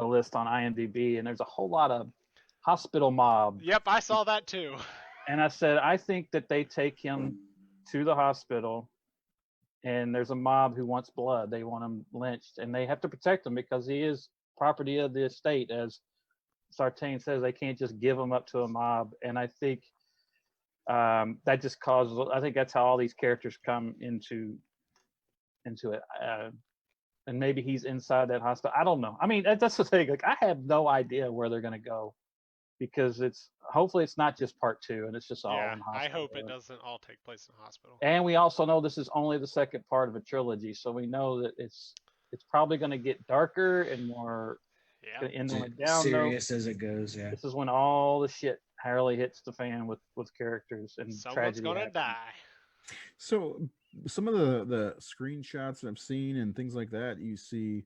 list on IMDb, and there's a whole lot of hospital mob. Yep, I saw that too. And I said, I think that they take him to the hospital, and there's a mob who wants blood. They want him lynched, and they have to protect him because he is property of the estate. As Sartain says, they can't just give him up to a mob. And I think that just causes, I think that's how all these characters come into it. And maybe he's inside that hospital. I don't know. I mean, that's the thing. Like, I have no idea where they're going to go, because hopefully it's not just part 2 and it's just all Yeah, in hospital. I hope it doesn't all take place in a hospital. And we also know this is only the second part of a trilogy, so we know that it's probably going to get darker and more Yeah. end on a down note. Serious as it goes. Yeah. This is when all the shit really hits the fan with characters and Someone's tragedy gonna happens. die. So some of the screenshots that I've seen and things like that, you see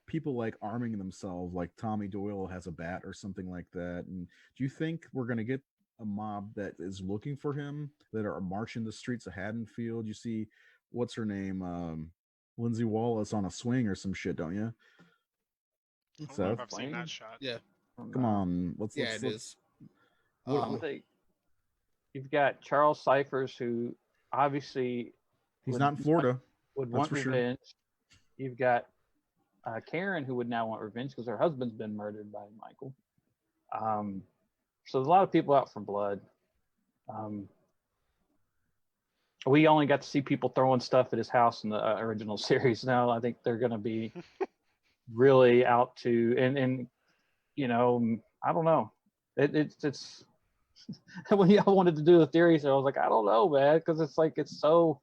people like arming themselves, like Tommy Doyle has a bat or something like that. And do you think we're going to get a mob that is looking for him, that are marching the streets of Haddonfield? You see, what's her name, Lindsay Wallace on a swing or some shit, don't you? I don't know Seth, if I've seen that shot. Yeah, come on. Let's yeah, it is. What- You've got Charles Cyphers, who obviously He's would not in Florida. would That's want for sure. revenge. You've got Karen, who would now want revenge because her husband's been murdered by Michael. So there's a lot of people out for blood. We only got to see people throwing stuff at his house in the original series. Now I think they're going to be really out to, and you know, I don't know. It's when I wanted to do the theories, I was like, I don't know, man, because it's like it's so.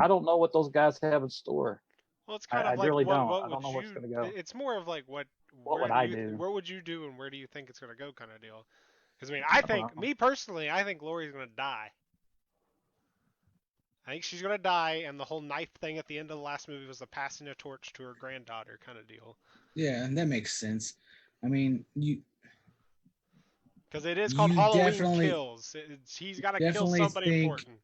I don't know what those guys have in store. Well, it's kind of I like really what don't. would I don't know you? what's gonna go. It's more of like what would I do? Where would you do and where do you think it's gonna go kind of deal? Because I mean, I think know. me personally, I think Lori's gonna die. I think she's gonna die, and the whole knife thing at the end of the last movie was the passing a torch to her granddaughter kind of deal. Yeah, and that makes sense. I mean, Because it is called You Halloween definitely- Kills. He's got to kill definitely somebody think- important.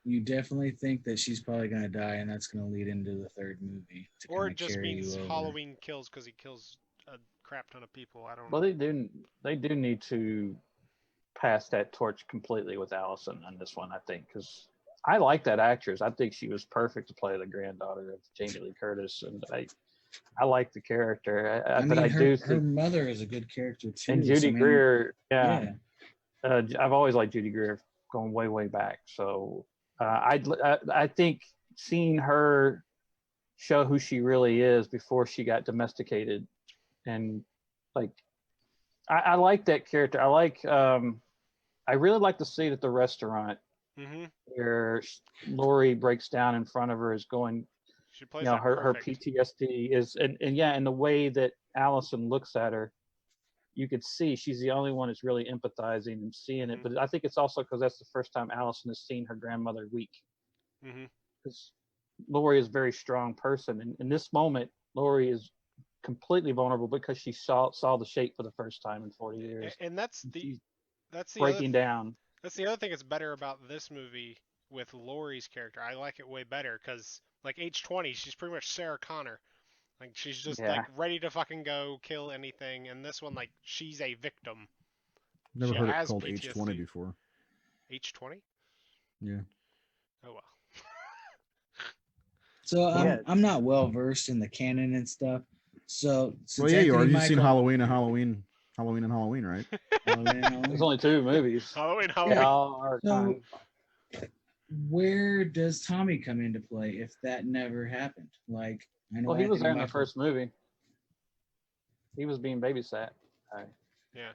you definitely think that she's probably gonna die, and that's gonna lead into the third movie to Or kinda it just carry means you over. Halloween Kills because he kills a crap ton of people. I don't Well, know. they do need to pass that torch completely with Allison on this one, I think, because I like that actress. I think she was perfect to play the granddaughter of Jamie Lee Curtis, and I like the character. I But mean, I do her think, mother is a good character too. and so, Judy I mean, Greer, yeah. I've always liked Judy Greer, going way back. So I think seeing her show who she really is before she got domesticated, and like I like that character. I really like the scene at the restaurant Mm-hmm. where Lori breaks down in front of her, is going, She plays you know, that her perfect. PTSD is, and yeah, and the way that Allison looks at her, you could see she's the only one that's really empathizing and seeing it. Mhm. But I think it's also because that's the first time Allison has seen her grandmother weak. Mm-hmm. Because Lori is a very strong person, and in this moment, Lori is completely vulnerable because she saw the shape for the first time in 40 years. And that's She's the breaking down. That's the other thing that's better about this movie with Laurie's character. I like it way better because like H20, she's pretty much Sarah Connor. Like she's just Yeah. like ready to fucking go kill anything. And this one, like she's a victim. Never She heard it has called PTSD. H20 before. H20? Yeah. Oh well. So Yeah. I'm not well versed in the canon and stuff. So since Well, yeah, you are. Anthony You've seen Michael- Halloween and Halloween, right? There's only 2 movies. Halloween, They Halloween. all are So kind where does Tommy come into play if that never happened? Like I know Well, he was Anthony there in the Michael- first movie. He was being babysat. Yeah.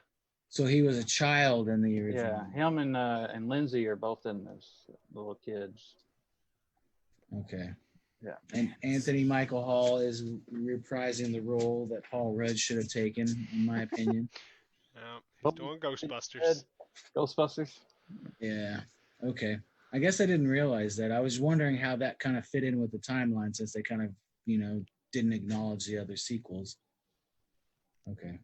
So he was a child in the original. Yeah, him and Lindsay are both in this, little kids. Okay. Yeah. And Anthony Michael Hall is reprising the role that Paul Rudd should have taken, in my opinion. Yeah. He's Well, doing Ghostbusters. Ghostbusters. Yeah. Okay. I guess I didn't realize that. I was wondering how that kind of fit in with the timeline since they kind of, didn't acknowledge the other sequels. Okay.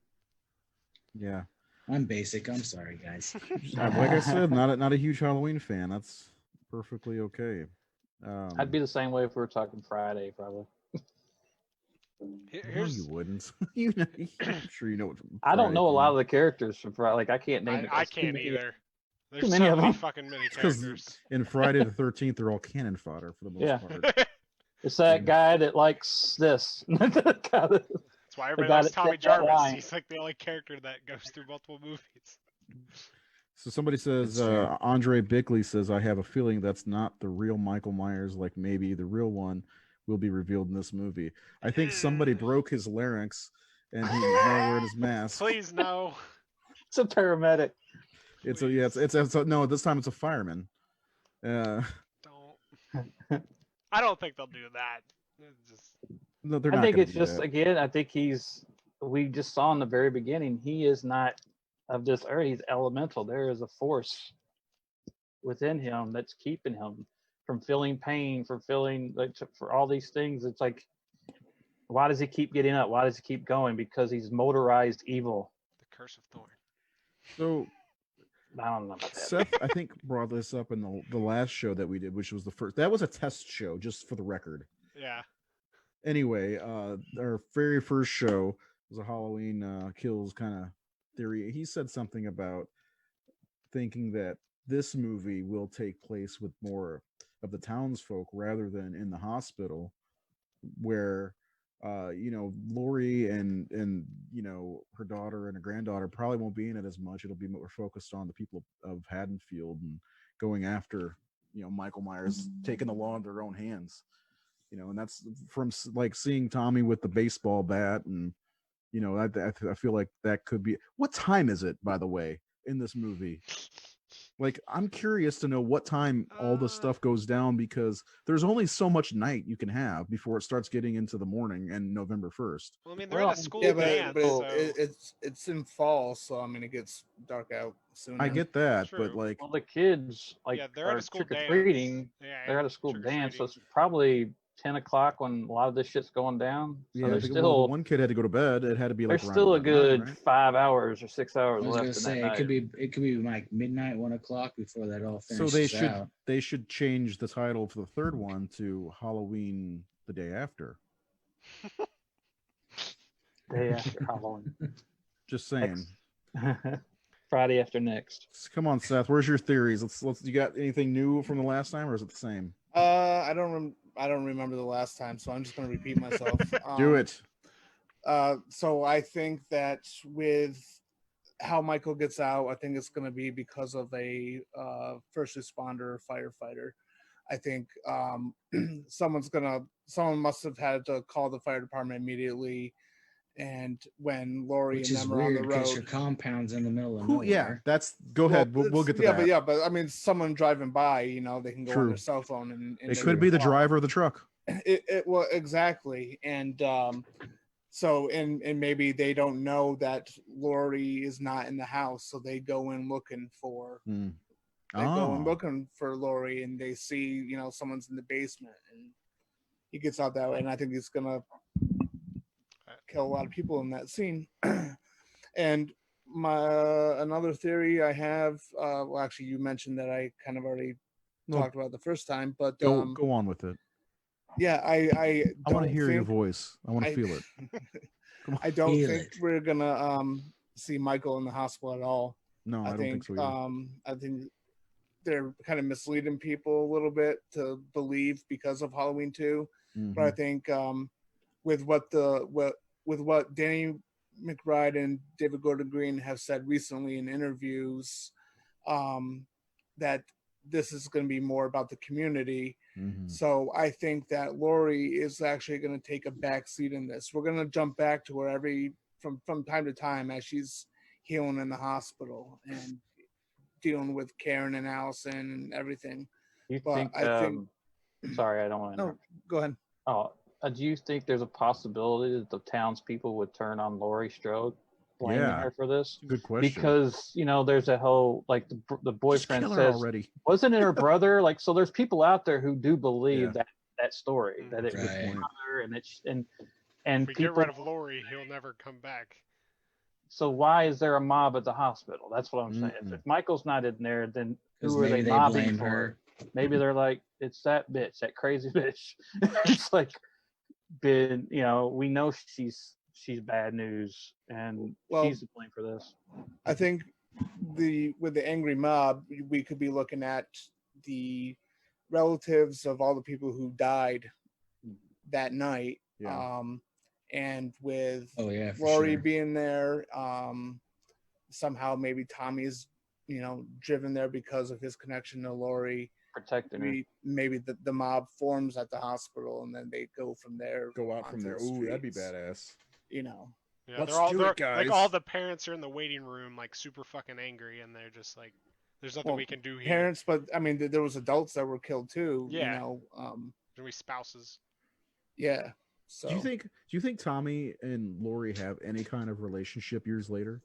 Yeah. I'm basic. I'm sorry, guys. Like I said, not a huge Halloween fan. That's perfectly okay. I'd be the same way if we were talking Friday, probably. No, Here's you wouldn't. I'm sure you know what. I don't know a lot of Friday the characters from Friday. Like I can't name it. I There's too can't many. either. There's many so of many them. fucking many 'cause- characters. in Friday the 13th, they're all cannon fodder for the most Yeah. part. It's that guy that likes this. That's why everybody guy likes that Tommy said that Jarvis. line. He's like the only character that goes through multiple movies. So somebody says, That's fair. Andre Bickley says, I have a feeling that's not the real Michael Myers. Like maybe the real one will be revealed in this movie. I think somebody broke his larynx and he's now wearing his mask. Please no. It's a paramedic. It's no, this time it's a fireman. Don't. I don't think they'll do that. It's just No, they're I not. think gonna it's do just that. again. I think we just saw in the very beginning. He is not of this earth. He's elemental. There is a force within him that's keeping him from feeling pain, from feeling like for all these things. It's like, why does he keep getting up? Why does he keep going? Because he's motorized evil. the curse of Thorn. So I don't know about that. Seth, I think, brought this up in the last show that we did, which was the first. That was a test show, just for the record. Yeah. Anyway, our very first show, was a Halloween Kills kind of theory. He said something about thinking that this movie will take place with more of the townsfolk rather than in the hospital, where Lori and her daughter and her granddaughter probably won't be in it as much. It'll be more focused on the people of Haddonfield and going after Michael Myers, taking the law in their own hands. And that's from like seeing Tommy with the baseball bat, and I feel like that could be. What time is it, by the way, in this movie? Like, I'm curious to know what time all this stuff goes down, because there's only so much night you can have before it starts getting into the morning and November 1st. Well, I mean, they're in a school Yeah, dance, but so it's in fall, so I mean it gets dark out sooner. I get that, True. but like, Well, the kids yeah, they're at are a school trick or dance. treating. Yeah, They're at a school dance, so trick-or-treating. it's probably 10 o'clock when a lot of this shit's going down. So yeah, there's the still one kid had to go to bed. It had to be like there's around still a 11, good right? 5 hours or 6 hours I was gonna left in that say night. it could be like midnight, 1 o'clock before that all So finishes out. they should change the title for the third one to Halloween the Day After. Day after Halloween. Just saying. Friday after next. Come on, Seth. Where's your theories? Let's. You got anything new from the last time, or is it the same? I don't remember the last time, so I'm just gonna repeat myself. Do it. So I think that with how Michael gets out, I think it's gonna be because of a first responder or firefighter. I think someone must have had to call the fire department immediately. And when Lori Which and is them are on the weird because road, your compound's in the middle of Who? nowhere. Yeah, that's. Go ahead. We'll get to that. but I mean, someone driving by, they can go on True. their cell phone and It they could can be the call. driver of the truck. Well, exactly, and so and maybe they don't know that Lori is not in the house, so they go in looking for. Hmm. They go in looking for Lori, and they see someone's in the basement, and he gets out that way, and I think he's gonna kill a lot of people in that scene. And my another theory I have, well, actually, you mentioned that I kind of already talked about the first time, but Go on with it. yeah, I want to don't hear your think voice. I want to feel it. I don't Feel think it. we're gonna see Michael in the hospital at all. No, I don't think so either. I think they're kind of misleading people a little bit to believe because of Halloween 2. But I think with what Danny McBride and David Gordon Green have said recently in interviews, that this is going to be more about the community. So I think that Lori is actually going to take a back seat in this. We're going to jump back to her from time to time as she's healing in the hospital and dealing with Karen and Allison and everything. You But think? I think. Sorry, I don't want to. No, go ahead. Oh, do you think there's a possibility that the townspeople would turn on Laurie Strode, blaming her for this? Good question. Because there's a whole the boyfriend Just kill her says, already. wasn't it her brother? Like, so there's people out there who do believe that story, that it was Right. her brother, and if we get rid of Lori, he'll never come back. So why is there a mob at the hospital? That's what I'm saying. If Michael's not in there, then who are they mobbing for? Her. Maybe they're like, it's that bitch, that crazy bitch. It's like, we know she's bad news, and she's to blame for this. I think with the angry mob, we could be looking at the relatives of all the people who died that night. Yeah. And with Lori being there, somehow maybe Tommy's driven there because of his connection to Lori. Protecting her. Maybe the mob forms at the hospital, and then they go from there. Go out from there. Ooh, that'd be badass. Yeah, Let's they're all do it, guys. like all the parents are in the waiting room, like super fucking angry, and they're just like, "There's nothing we can do here." Parents, but I mean, there was adults that were killed too. Yeah. There be spouses. Yeah. So Do you think Tommy and Lori have any kind of relationship years later?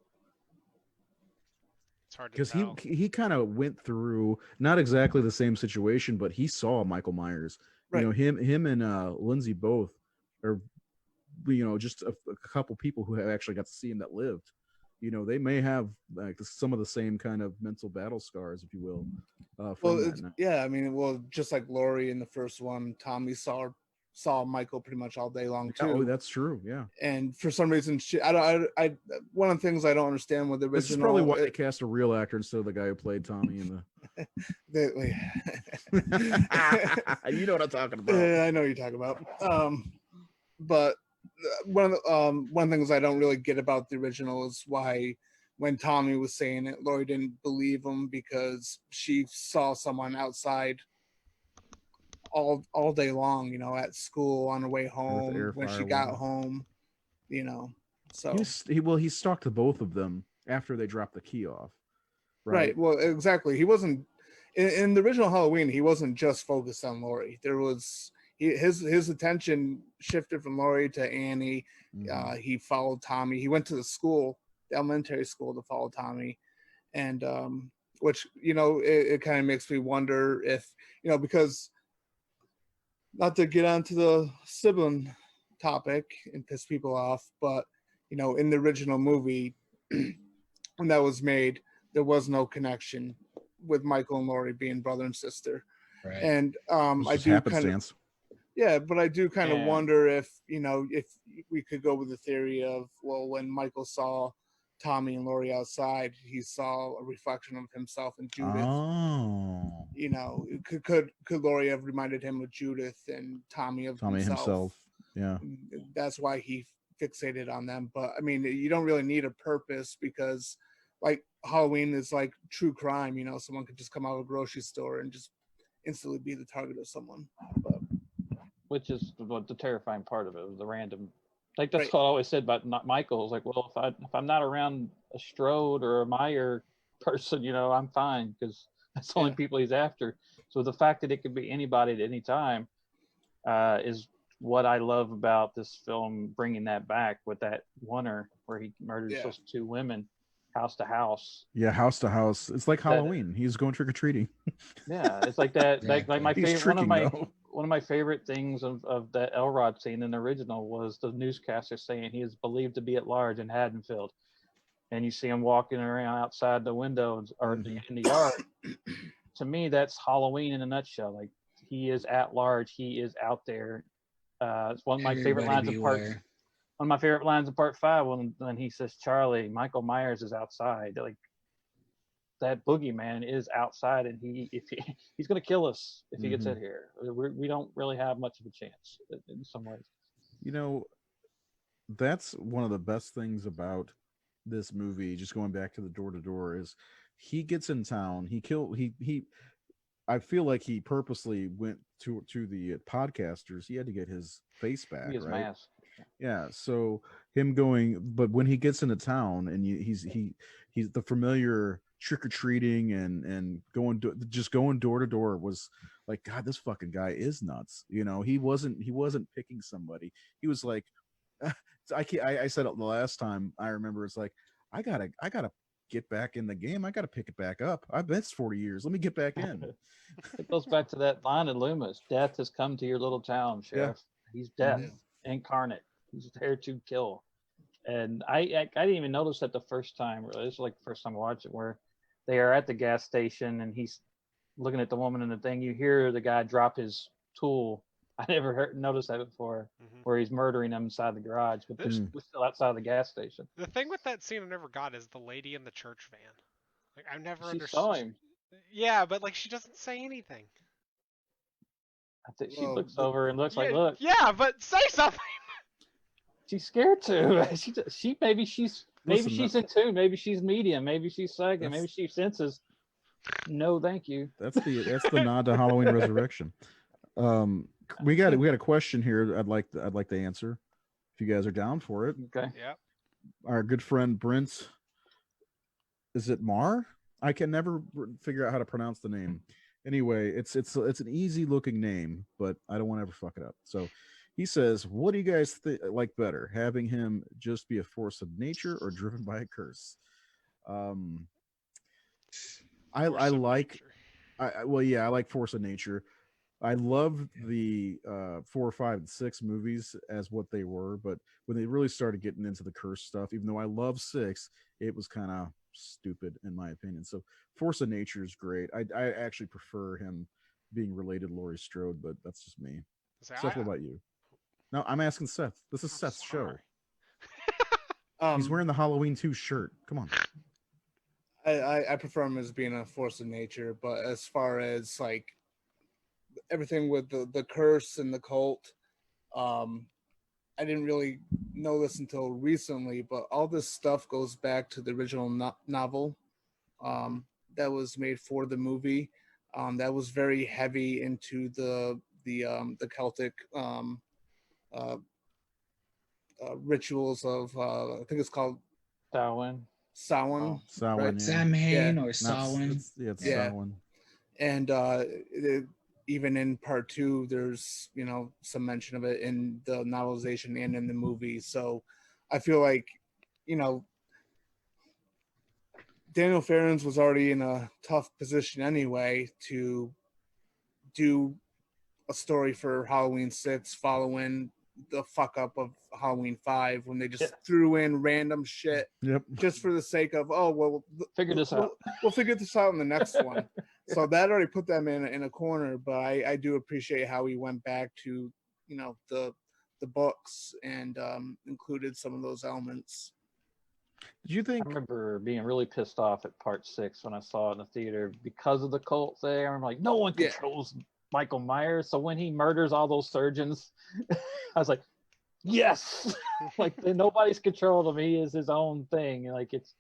It's hard to Because tell. he kind of went through not exactly the same situation, but he saw Michael Myers. Right. Him and Lindsay both are, just a couple people who have actually got to see him that lived. They may have like some of the same kind of mental battle scars, if you will. well, yeah, I mean, just like Lori in the first one, Tommy saw her saw Michael pretty much all day long too. Oh, that's true. Yeah. And for some reason, I one of the things I don't understand with the original. This is probably why they cast a real actor instead of the guy who played Tommy in the. You know what I'm talking about. I know what you're talking about. But one of the things I don't really get about the original is why, when Tommy was saying it, Lori didn't believe him because she saw someone outside all day long, you know, at school, on her way home, when she got home, you know. So he stalked both of them after they dropped the key off. Right. Well, exactly. He wasn't in the original Halloween. He wasn't just focused on Lori. There was his attention shifted from Lori to Annie. Mm-hmm. He followed Tommy. He went to the elementary school, to follow Tommy, and which, you know, it kind of makes me wonder if, you know, because, not to get onto the sibling topic and piss people off, but, you know, in the original movie when that was made, there was no connection with Michael and Lori being brother and sister. Right. And I do happenstance. but I do kind of wonder if, you know, if we could go with the theory of, well, when Michael saw Tommy and Lori outside, he saw a reflection of himself in Judith. Oh. You know, could Lori have reminded him of Judith and Tommy of himself? Yeah. That's why he fixated on them. But I mean, you don't really need a purpose, because like Halloween is like true crime. You know, someone could just come out of a grocery store and just instantly be the target of someone. But, which is what the terrifying part of it, the random. Like that's what I always said about Michael. It's like, well, if I'm not around a Strode or a Meyer person, you know, I'm fine, because that's the only people he's after. So the fact that it could be anybody at any time is what I love about this film, bringing that back with that oneer where he murders those two women, house to house. Yeah, house to house. It's like Halloween. He's going trick or treating. Yeah, it's like that. Exactly. Like my favorite. Tricking, one of my favorite things of that Elrod scene in the original was the newscaster saying he is believed to be at large in Haddonfield, and you see him walking around outside the windows or in the yard. To me, that's Halloween in a nutshell. Like, he is at large. He is out there. It's one of my favorite lines in part. One of my favorite lines in part 5 when he says, "Charlie, Michael Myers is outside." Like, that boogeyman is outside, and he's going to kill us if he gets in here. We don't really have much of a chance in some ways. You know, that's one of the best things about this movie, just going back to the door to door, is he gets in town, I feel like he purposely went to the podcasters. He had to get his face back, his right? mask. Yeah, so him going, but when he gets into town and he's the familiar trick or treating and going door to door was like, God, this fucking guy is nuts. You know, he wasn't picking somebody. He was like, I said it the last time I remember. It's like, I gotta get back in the game. I gotta pick it back up. I've been 40 years. Let me get back in. It goes back to that line in Loomis: "Death has come to your little town, Sheriff." He's death incarnate. He's there to kill. And I didn't even notice that the first time. Really, this is like the first time I watched it, where they are at the gas station and he's looking at the woman in the thing. You hear the guy drop his tool. I never noticed that before, where he's murdering them inside the garage, but they're still outside the gas station. The thing with that scene I never got is the lady in the church van. Like, I've never understood. She saw him. Yeah, but like, she doesn't say anything. I think she looks over and looks like, "Look." Yeah, but say something. She's scared to. Maybe she's in tune. Maybe she's medium. Maybe she's psychic. Maybe she senses. No, thank you. That's the nod to Halloween Resurrection. We got a question here. I'd like to answer, if you guys are down for it. Okay. Yeah. Our good friend Brent. Is it Mar? I can never figure out how to pronounce the name. Anyway, it's an easy looking name, but I don't want to ever fuck it up. So he says, "What do you guys like better, having him just be a force of nature or driven by a curse?" I like force of nature. I love the 4, 5, and 6 movies as what they were, but when they really started getting into the curse stuff, even though I love 6, it was kind of stupid in my opinion. So force of nature is great. I actually prefer him being related to Laurie Strode, but that's just me. So Seth, what about you? No, I'm asking Seth. This is I'm Seth's show. sorry. He's wearing the Halloween 2 shirt. Come on. I prefer him as being a force of nature, but as far as like everything with the curse and the cult, I didn't really know this until recently, but all this stuff goes back to the original novel that was made for the movie. That was very heavy into the Celtic uh, rituals of I think it's called Darwin. Samhain, Samhain, right? yeah. Samhain or Not, Samhain. it's Yeah. Samhain. And even in part 2 there's some mention of it in the novelization and in the movie, so I feel like Daniel Farrens was already in a tough position anyway to do a story for Halloween 6 following the fuck up of Halloween 5 when they just threw in random shit Yep. just for the sake of Figure this out. We'll figure this out in the next one. So that already put them in a corner, but I do appreciate how he went back to the books and included some of those elements. Did you think? I remember being really pissed off at part 6 when I saw it in the theater because of the cult thing. I'm like, no one controls Michael Myers. So when he murders all those surgeons, I was like, yes, like nobody's control of him. He is his own thing. Like it's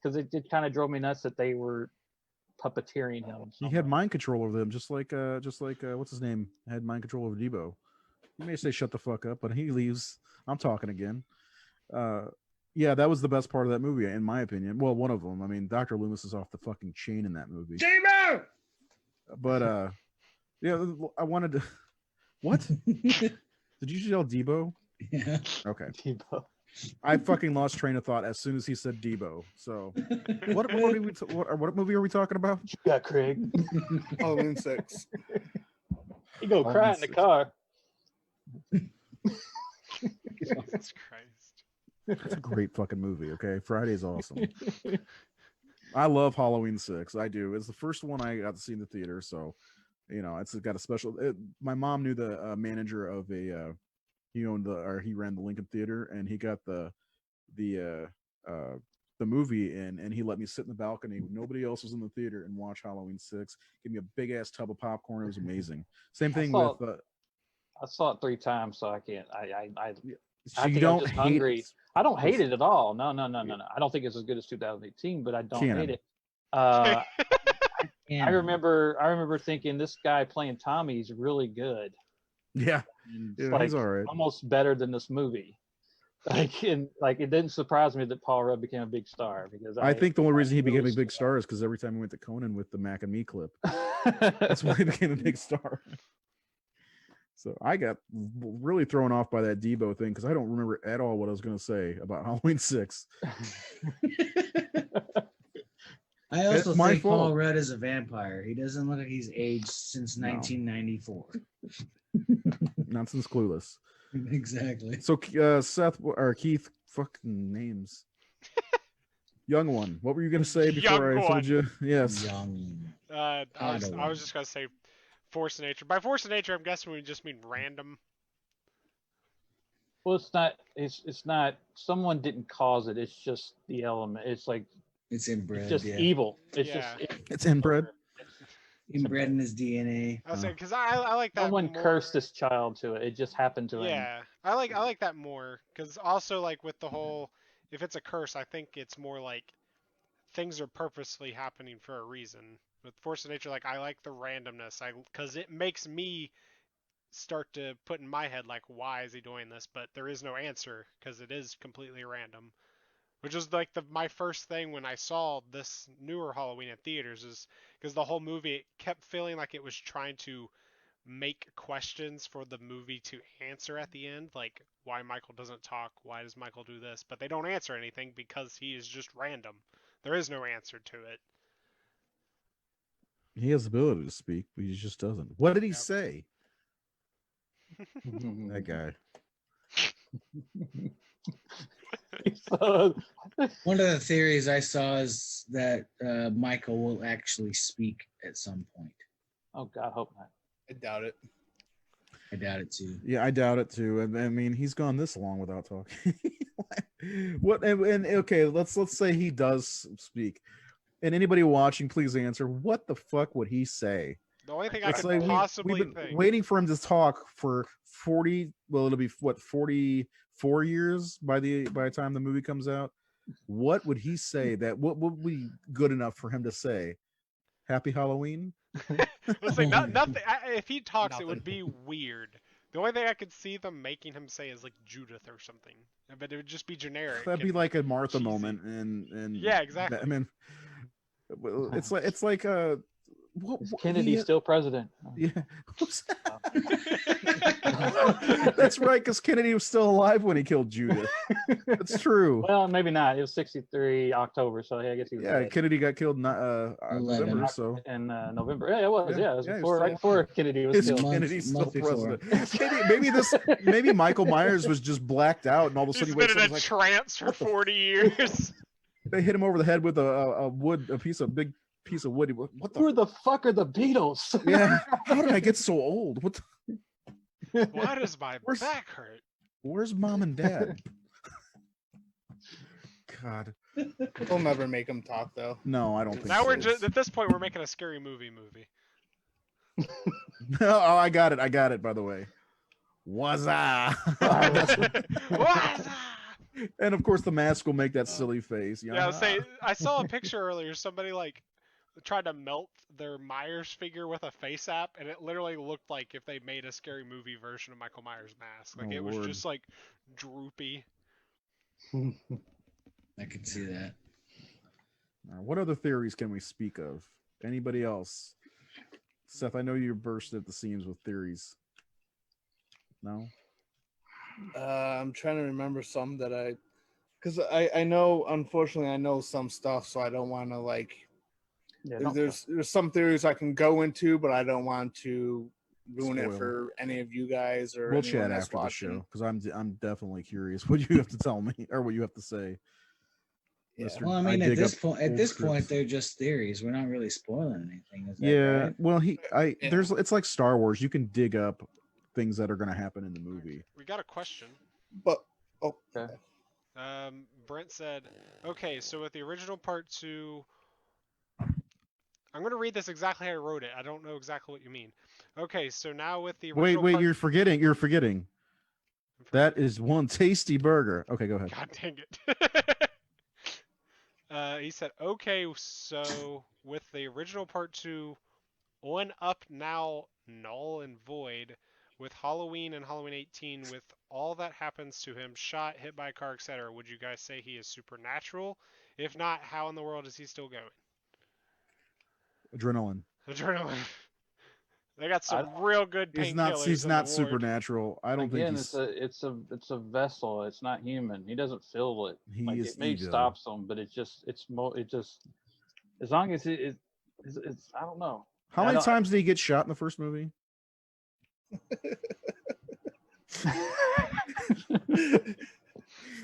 because it kind of drove me nuts that they were puppeteering him. He had mind control over them, just like what's his name had mind control over Debo. You may say shut the fuck up, but he leaves. I'm talking again. Yeah, that was the best part of that movie, in my opinion. Well, one of them. I mean, Dr. Loomis is off the fucking chain in that movie. Debo! But yeah, I wanted to. What? Did you yell Debo? Yeah. Okay. Debo. I fucking lost train of thought as soon as he said Debo. So, what movie are we talking about? You got Craig. Halloween 6. You go cry in the car. Jesus Christ. It's a great fucking movie. Okay, Friday's awesome. I love Halloween 6. I do. It's the first one I got to see in the theater, so it's got a special. My mom knew the manager of a. He ran the Lincoln Theater, and he got the movie in, and he let me sit in the balcony. Nobody else was in the theater and watch Halloween 6. Give me a big ass tub of popcorn. It was amazing. Same thing with. I saw it 3 times, so I can't. I So you don't just hate hungry. it. I don't hate it at all. No. I don't think it's as good as 2018, but I don't hate it. I remember thinking this guy playing Tommy's really good. Yeah, he's all right. Almost better than this movie. It didn't surprise me that Paul Rudd became a big star because I think the only reason he became a big star is because every time he went to Conan with the Mac and Me clip, that's why he became a big star. So I got really thrown off by that Debo thing because I don't remember at all what I was going to say about Halloween 6. I also think Paul Rudd is a vampire. He doesn't look like he's aged since 1994. Not since Clueless. Exactly. So Seth or Keith, fucking names. Young one. What were you going to say before I told you? Yes. Young. I was just going to say force of nature. By force of nature, I'm guessing we just mean random. Well, it's not. Someone didn't cause it. It's just the element. It's like it's inbred. It's just evil. It's inbred. Inbred in his DNA. I was saying because I like that. Someone cursed this child to it. It just happened to him. Yeah, I like that more because also like with the whole, if it's a curse, I think it's more like things are purposely happening for a reason. With force of nature, like I like the randomness, because it makes me start to put in my head like, why is he doing this? But there is no answer because it is completely random. Which is like my first thing when I saw this newer Halloween at theaters, is because the whole movie, it kept feeling like it was trying to make questions for the movie to answer at the end, like why Michael doesn't talk, why does Michael do this, but they don't answer anything because he is just random. There is no answer to it. He has the ability to speak, but he just doesn't. What did he say? That guy. One of the theories I saw is that Michael will actually speak at some point. Oh God, hope not. I doubt it. I doubt it too. Yeah, I doubt it too. And I mean, he's gone this long without talking. What and okay, let's say he does speak. And anybody watching, please answer. What the fuck would he say? The only thing I Let's could say possibly we've been think. waiting for him to talk for 40. Well, it'll be what 44 years by the time the movie comes out. What would he say? What would be good enough for him to say? Happy Halloween. Let's say nothing. If he talks, it Nothing. would be weird. The only thing I could see them making him say is like Judith or something, but it would just be generic. That'd be and like a Martha cheesy. moment, and Yeah, exactly. I mean, well, it's like Is Kennedy still president? Yeah, that's right, because Kennedy was still alive when he killed Judith. That's true. Well, maybe not. It was 63 October, so yeah, I guess he was. Yeah, dead. Kennedy got killed in November, so In November. Yeah, it was. Yeah, it was Yeah, it was before, right before Kennedy was is killed. Kennedy's still month before. president. Maybe Michael Myers was just blacked out, and all of a sudden He's he wakes been up in and a he's like, trance for "What the 40 years. they hit him over the head with a big piece of wood. What Who the? the fuck are the Beatles? Yeah, how did I get so old? What? Why does my Where's- back hurt? Where's mom and dad? God, We'll never make him talk though. no, I don't think. Now so. we're just at this point we're making a scary movie. No, oh, I got it. By the way, was What's up? And of course, the mask will make that silly face. Yeah, I saw a picture earlier. Somebody like tried to melt their Myers figure with a face app, and it literally looked like if they made a scary movie version of Michael Myers' mask. Like Oh, it was Lord. just like droopy. I could see that. What other theories can we speak of? Anybody else? Seth, I know you burst at the seams with theories. No? I'm trying to remember some that because I know, unfortunately, I know some stuff, so I don't want to like. Yeah, don't- There's some theories I can go into, but I don't want to ruin Spoil. it for any of you guys or We'll anyone chat that's after watching. the show because I'm definitely curious what you have to tell me or what you have to say. Yeah. Mr. Well, I mean, dig up at old this scripts. point, they're just theories. We're not really spoiling anything. Is that Yeah, right? well, Yeah. there's it's like Star Wars. You can dig up things that are going to happen in the movie. We got a question. But Brent said, "Okay, so with the original part 2, I'm going to read this exactly how I wrote it. I don't know exactly what you mean. Okay, so now with the original Wait, part... you're forgetting. That is one tasty burger. Okay, go ahead. God dang it. He said, okay, so with the original part 2 on up now null and void, with Halloween and Halloween 18, with all that happens to him, shot, hit by a car, etc., would you guys say he is supernatural? If not, how in the world is he still going?" Adrenaline. Adrenaline. They got some real good He's painkillers. not. He's in not the ward. supernatural. I don't Again, think it's a vessel. It's not human. He doesn't feel it. He Like is it may ego. stops him, but it just as long as it's I don't know. How I many don't- times did he get shot in the first movie?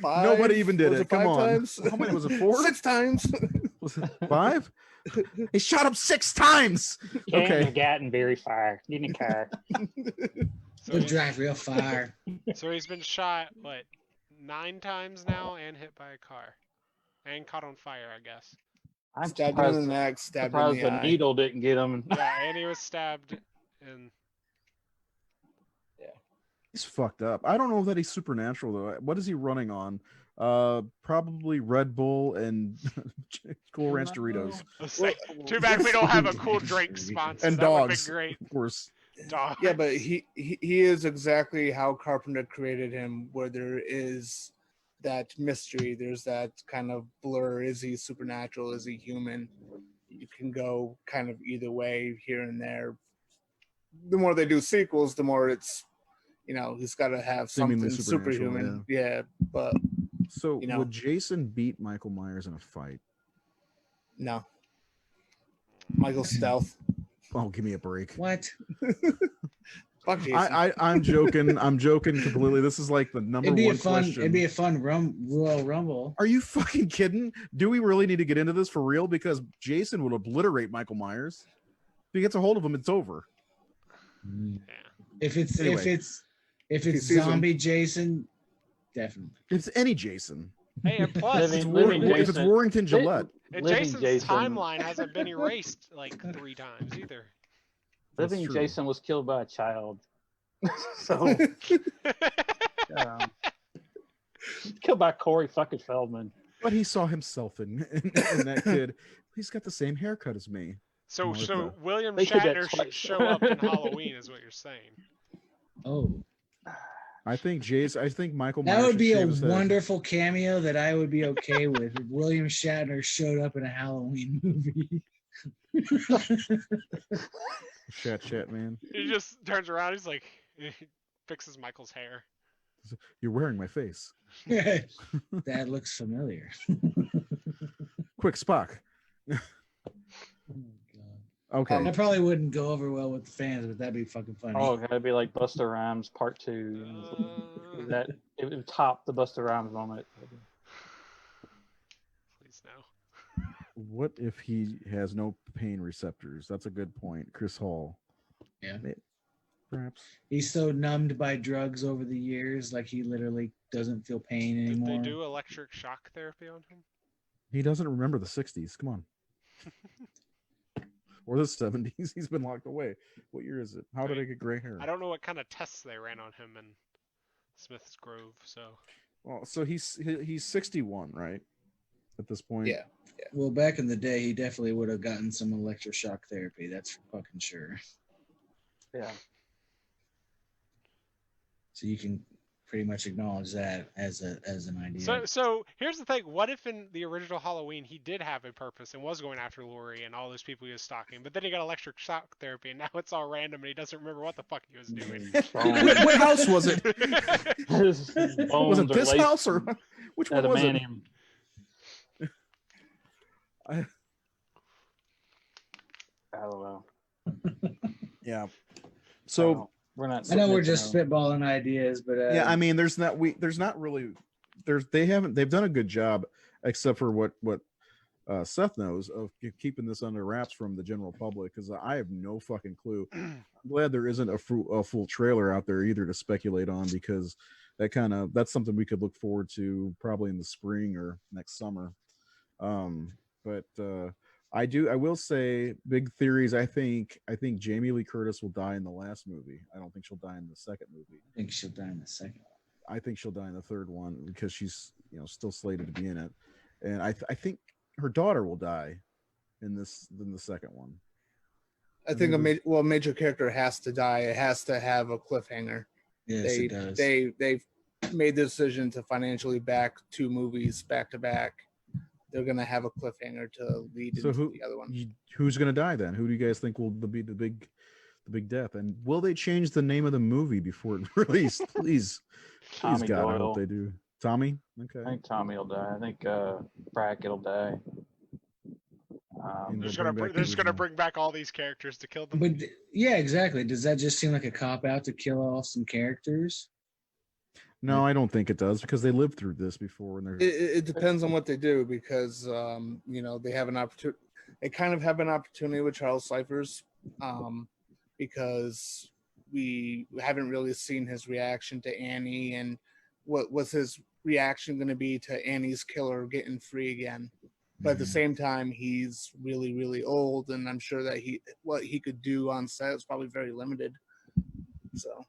Nobody even did was it. Come 5 on. times? How many was it? 4? 6 times. Was it 5? He shot him 6 times. Can't Okay. have gotten very far. Need a car. So, He'll drive real far. so he's been shot, what, 9 times now and hit by a car. And caught on fire, I guess. I'm Stabbed him in the surprised, neck, stabbed in surprised the the eye. needle didn't get him. Yeah, and he was stabbed and He's fucked up. I don't know that he's supernatural though. What is he running on? Probably Red Bull and Cool Ranch Doritos, too bad we don't have a cool drink sponsor. and That would've dogs, been great. of course. Dogs. Yeah, but he is exactly how Carpenter created him, where there is that mystery. There's that kind of blur. Is he supernatural? Is he human? You can go kind of either way here and there. The more they do sequels, the more it's, he's got to have Seemingly something supernatural, superhuman. Yeah, but So You know. would Jason beat Michael Myers in a fight? no. Michael Stealth. Oh, give me a break. What? Fuck Jason. I'm joking. I'm joking completely. This is like the number It'd be one a fun. question. It'd be a fun Royal Rumble. Are you fucking kidding? Do we really need to get into this for real? Because Jason would obliterate Michael Myers. If he gets a hold of him, it's over. Mm. Yeah. If it's Anyway. if He it's sees him. zombie Jason, definitely. It's any Jason. Hey, and plus, Living If it's Jason. Warrington Gillette. and Living Jason's Jason. timeline hasn't been erased like 3 times either. That's Living true. Jason was killed by a child. So killed by Corey fucking Feldman. But he saw himself in that kid. He's got the same haircut as me. So Martha. William They did that Shatner should twice. show up in Halloween, is what you're saying. Oh, I think Michael that Myers would should be a shave his head. wonderful cameo that I would be okay with if William Shatner showed up in a Halloween movie. Chat, man. He just turns around, he's like, he fixes Michael's hair. You're wearing my face. That looks familiar. Quick, Spock. Okay. That probably wouldn't go over well with the fans, but that'd be fucking funny. Oh, that'd be like Busta Rhymes Part 2. That it would top the Busta Rhymes moment. Please no. What if he has no pain receptors? That's a good point. Chris Hall. Yeah. Perhaps. He's so numbed by drugs over the years, like he literally doesn't feel pain Did anymore. they do electric shock therapy on him? He doesn't remember the 60s. Come on. Or the 70s. He's been locked away. What year is it? How did I get gray hair? I don't know what kind of tests they ran on him in Smith's Grove, so. Well, so he's 61, right? At this point. Yeah. Well, back in the day, he definitely would have gotten some electroshock therapy. That's for fucking sure. Yeah. So you can pretty much acknowledge that as an idea. So here's the thing. What if in the original Halloween he did have a purpose and was going after Laurie and all those people he was stalking, but then he got electric shock therapy and now it's all random and he doesn't remember what the fuck he was doing. What house was it? His Was bones it are this laced house or which one was it? adamantium. I don't know. Yeah. So we're not. I know we're sitting just there. spitballing ideas, but yeah, I mean, there's not really they've done a good job, except for what Seth knows of keeping this under wraps from the general public, because I have no fucking clue. I'm glad there isn't a full trailer out there either to speculate on, because that's something we could look forward to probably in the spring or next summer. But I will say, big theories. I think Jamie Lee Curtis will die in the last movie. I don't think she'll die in the second movie. I think she'll die in the second one. I think she'll die in the third one because she's still slated to be in it, and I think her daughter will die in the second one. I think a major character has to die. It has to have a cliffhanger. Yes, it does. They've made the decision to financially back 2 movies back to back. They're gonna have a cliffhanger to lead into the other one. Who's gonna die then? Who do you guys think will be the big death? And will they change the name of the movie before it released? Please, Tommy God, I Doyle. hope they do. Tommy? Okay. I think Tommy will die. I think Brackett will die. They're just gonna bring back all these characters to kill them. But yeah, exactly. Does that just seem like a cop out to kill off some characters? No, I don't think it does, because they lived through this before. And It depends on what they do, because they have an opportunity. They kind of have an opportunity with Charles Cyphers, because we haven't really seen his reaction to Annie, and what was his reaction going to be to Annie's killer getting free again. But at the same time, he's really, really old, and I'm sure that what he could do on set is probably very limited. So.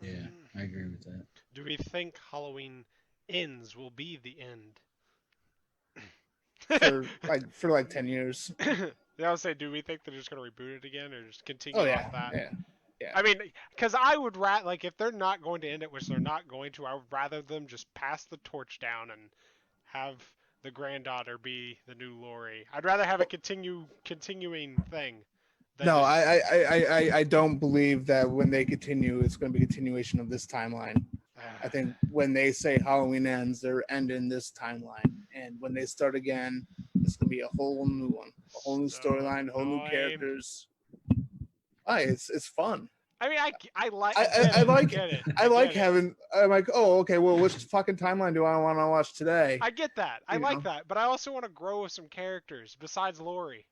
Yeah, I agree with that. Do we think Halloween Ends will be the end? for like 10 years. Yeah, I would say, do we think they're just going to reboot it again or just continue Oh yeah, off that? yeah. I mean, because I would if they're not going to end it, which they're not going to, I would rather them just pass the torch down and have the granddaughter be the new Laurie. I'd rather have a continuing thing. No, I don't believe that when they continue, it's going to be a continuation of this timeline. I think when they say Halloween Ends, they're ending this timeline. And when they start again, it's going to be a whole new one, a whole new storyline, a whole new characters. It's fun. I mean, I like it. I like having. I'm like, oh, okay. Well, which fucking timeline do I want to watch today? I get that. I like that, but I also want to grow with some characters besides Laurie.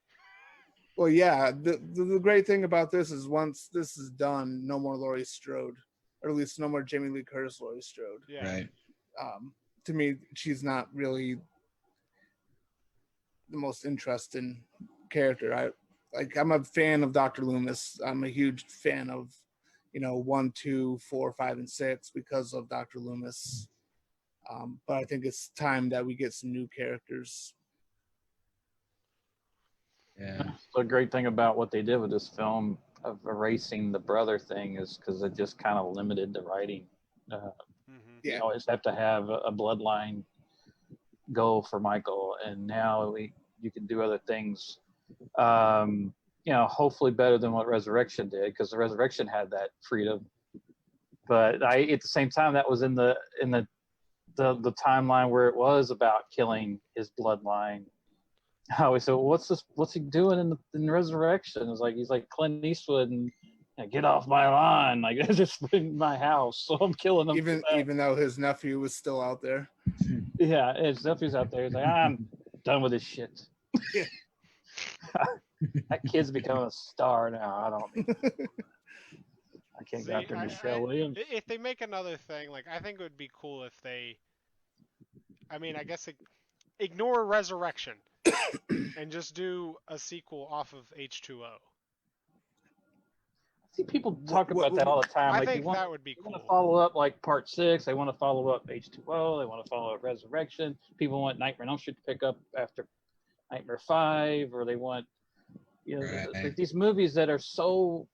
Well, yeah. The great thing about this is once this is done, no more Laurie Strode, or at least no more Jamie Lee Curtis Laurie Strode. Yeah. Right. To me, she's not really the most interesting character. I'm a fan of Dr. Loomis. I'm a huge fan of, 1, 2, 4, 5, and 6 because of Dr. Loomis. But I think it's time that we get some new characters. Yeah. The great thing about what they did with this film of erasing the brother thing is because it just kind of limited the writing. Mm-hmm. Yeah. You always have to have a bloodline go for Michael, and now you can do other things. Hopefully better than what Resurrection did, because the Resurrection had that freedom. But at the same time, that was in the timeline where it was about killing his bloodline. I always said, well, what's he doing in Resurrection? It's like he's like Clint Eastwood and get off my lawn, like it's just in my house, so I'm killing him. Even though his nephew was still out there. Yeah, his nephew's out there. He's like, I'm done with this shit. Yeah. That kid's becoming a star now. I can't get after Michelle Williams. If they make another thing, like I think it would be cool if they, I guess ignore Resurrection and just do a sequel off of H2O. I see people talk about that all the time. I like think that would be cool. They want to follow up like Part 6. They want to follow up H2O. They want to follow up Resurrection. People want Nightmare on Elm Street to pick up after Nightmare 5, or they want like these movies that are so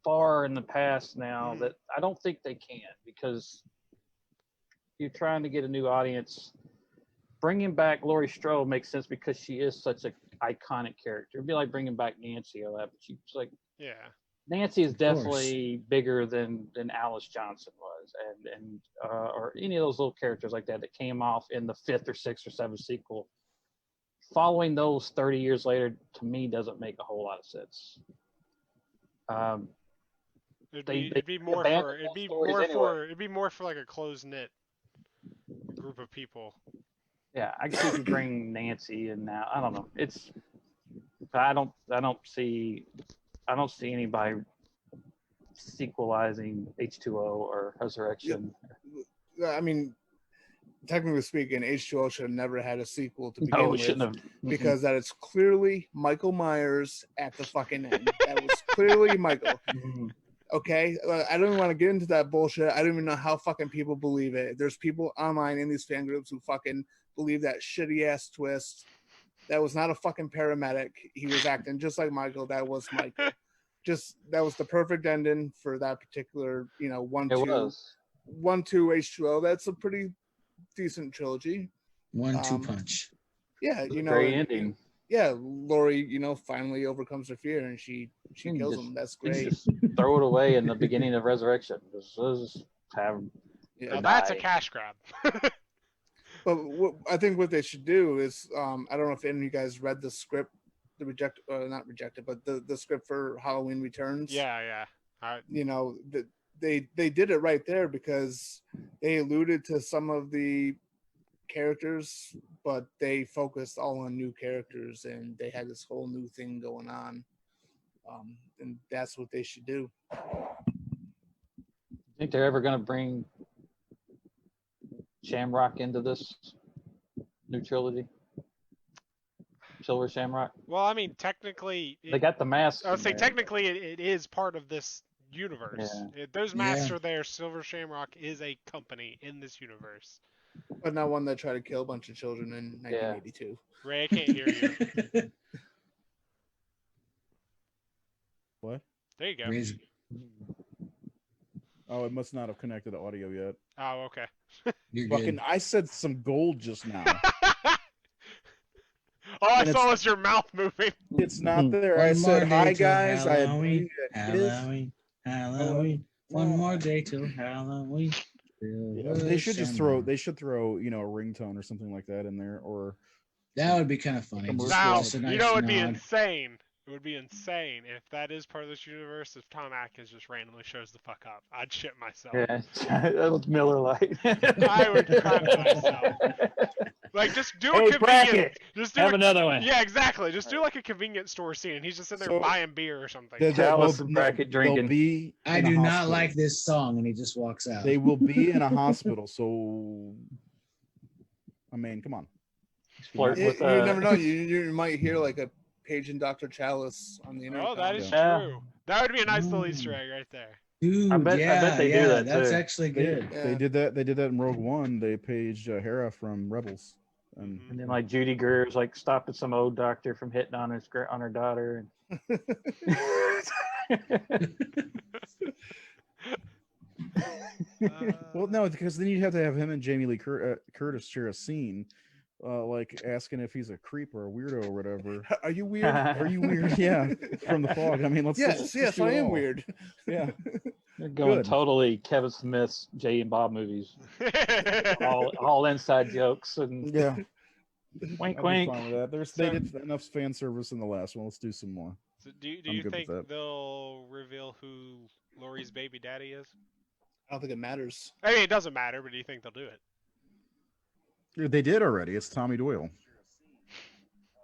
far in the past now that I don't think they can, because you're trying to get a new audience. Bringing back Laurie Strode makes sense because she is such an iconic character. It'd be like bringing back Nancy or that, but she's like, Nancy is definitely bigger than Alice Johnson was, and or any of those little characters like that came off in the 5th or 6th or 7th sequel. Following those 30 years later, to me, doesn't make a whole lot of sense. It'd be more for like a close knit group of people. Yeah, I guess you could bring Nancy in now. I don't know. I don't see anybody sequelizing H2O or Resurrection. I mean, technically speaking, H2O should have never had a sequel to begin No, it with, shouldn't have. because that is clearly Michael Myers at the fucking end. That was clearly Michael. Okay, I don't even want to get into that bullshit. I don't even know how fucking people believe it. There's people online in these fan groups who fucking believe that shitty ass twist. That was not a fucking paramedic. He was acting just like Michael. That was Michael. That was the perfect ending for that particular, 1, 2, 1, 2 H2O. That's a pretty decent trilogy. 1-2 punch. Yeah, great ending. Yeah, Laurie, finally overcomes her fear and she kills him. That's great. Just throw it away in the beginning of Resurrection. Just have. Yeah, that's a cash grab. But I think what they should do is, I don't know if any of you guys read the script, not rejected, but the script for Halloween Returns. Yeah. They did it right there because they alluded to some of the characters, but they focused all on new characters and they had this whole new thing going on. And that's what they should do. Think they're ever going to bring Shamrock into this new trilogy? Silver Shamrock? Well, technically... They got the mask. I would say technically it is part of this universe. Yeah. Those masks are there. Silver Shamrock is a company in this universe. But not one that tried to kill a bunch of children in 1982. Ray, I can't hear you. What? There you go. Oh, it must not have connected to audio yet. Oh, okay. You're Fucking, good. I said some gold just now. All I saw was your mouth moving. It's not there. I said, hi, guys. Halloween. One more day till Halloween. They should just throw, a ringtone or something like that in there, or that would be kind of funny. Now, Just a nice it would be nod. insane. It would be insane if that is part of this universe. If Tom Atkins just randomly shows the fuck up, I'd shit myself. Yeah, that was Miller Lite. I would crap myself. Like, just do a Hey, convenient. bracket. Just do Have a, another one. Yeah, exactly. Just do like a convenient store scene, and he's just in there So- buying beer or something. Chalice and bracket they'll drinking. be I in a do not hospital. like this song, and he just walks out. They will be in a hospital. So, I mean, come on. Flirt with, You never know. You might hear like a page and Dr. Chalice on the internet. Oh, that is Yeah. true. That would be a nice little Ooh. Easter egg right there. Dude, I bet they do that, that's too. actually good. They did that. They did that in Rogue One. They paged Hera from Rebels. Mhm. And then like Judy Greer's like stopping some old doctor from hitting on her daughter. Well, no, because then you'd have to have him and Jamie Lee Curtis share a scene, like asking if he's a creep or a weirdo or whatever. Are you weird? Are you weird? Yeah, from the fog. I mean, let's Yes, just do I it am all. weird. Yeah, They're going Good. totally Kevin Smith's Jay and Bob movies. all inside jokes and yeah. wink I'd be wink. fine with that. They did enough fan service in the last one. Let's do some more. So do I'm you good with think that. they'll reveal who Lori's baby daddy is? I don't think it matters. I mean, it doesn't matter, but do you think they'll do it? They did already. It's Tommy Doyle.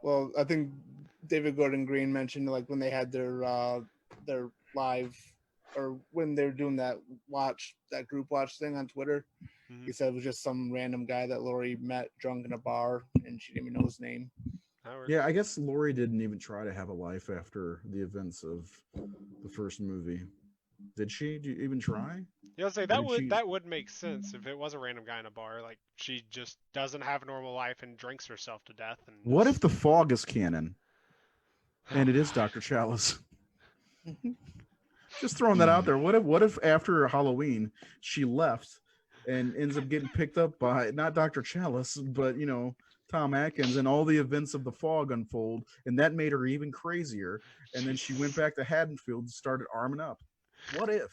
Well, I think David Gordon Green mentioned like when they had their live, or when they were doing that group watch thing on Twitter. Mhm. He said it was just some random guy that Lori met drunk in a bar, and she didn't even know his name. That works. Yeah, I guess Lori didn't even try to have a life after the events of the first movie. Did she even try? Yeah, I'd say did she- that would make sense if it was a random guy in a bar. Like, she just doesn't have a normal life and drinks herself to death. And What if the fog is canon and it is Dr. Chalice? Just throwing that out there. What if after Halloween she left and ends up getting picked up by not Dr. Chalice, but Tom Atkins, and all the events of the fog unfold, and that made her even crazier. And then she went back to Haddonfield and started arming up. What if?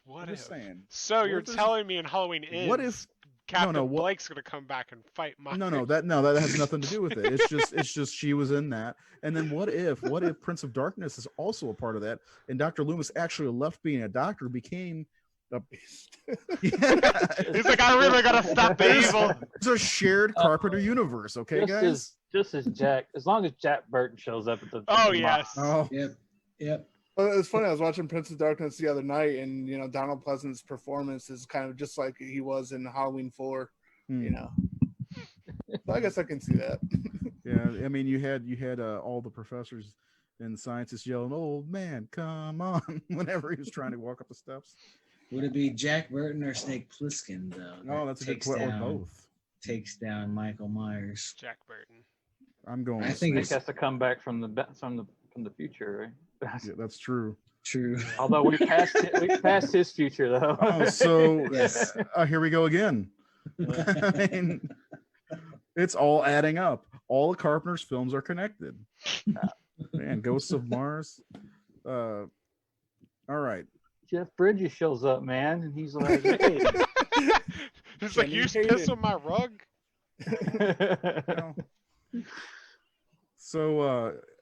What I'm if? just saying. So What you're if there's- telling me in Halloween ends, What if- Captain what- Blake's gonna come back and fight Myers? No, that has nothing to do with it. It's just she was in that. And then what if Prince of Darkness is also a part of that, and Dr. Loomis actually left being a doctor, became a beast. He's like, I really gotta stop the evil. It's a shared Carpenter universe, okay, guys? Just as Jack, as long as Jack Burton shows up at the. Oh the yes. Oh, Yep. Well, it's funny. I was watching Prince of Darkness the other night, and Donald Pleasance's performance is kind of just like he was in Halloween 4. hmm. So I guess I can see that. Yeah, I mean, you had all the professors and scientists yelling, "Old man, come on!" whenever he was trying to walk up the steps. Would it be Jack Burton or Snake Plissken though? Oh, that's a good question. Or both. Takes down Michael Myers. Jack Burton. I'm going. I with think Snake. Snake has to come back from the future, right? Yeah, that's true. True. Although we passed his future though. Oh, so Yes. here we go again. I mean, it's all adding up. All of Carpenter's films are connected. Man, Ghosts of Mars. All right. Jeff Bridges shows up, man, and he's like, "Hey." He's like, you piss on my rug? Well, so,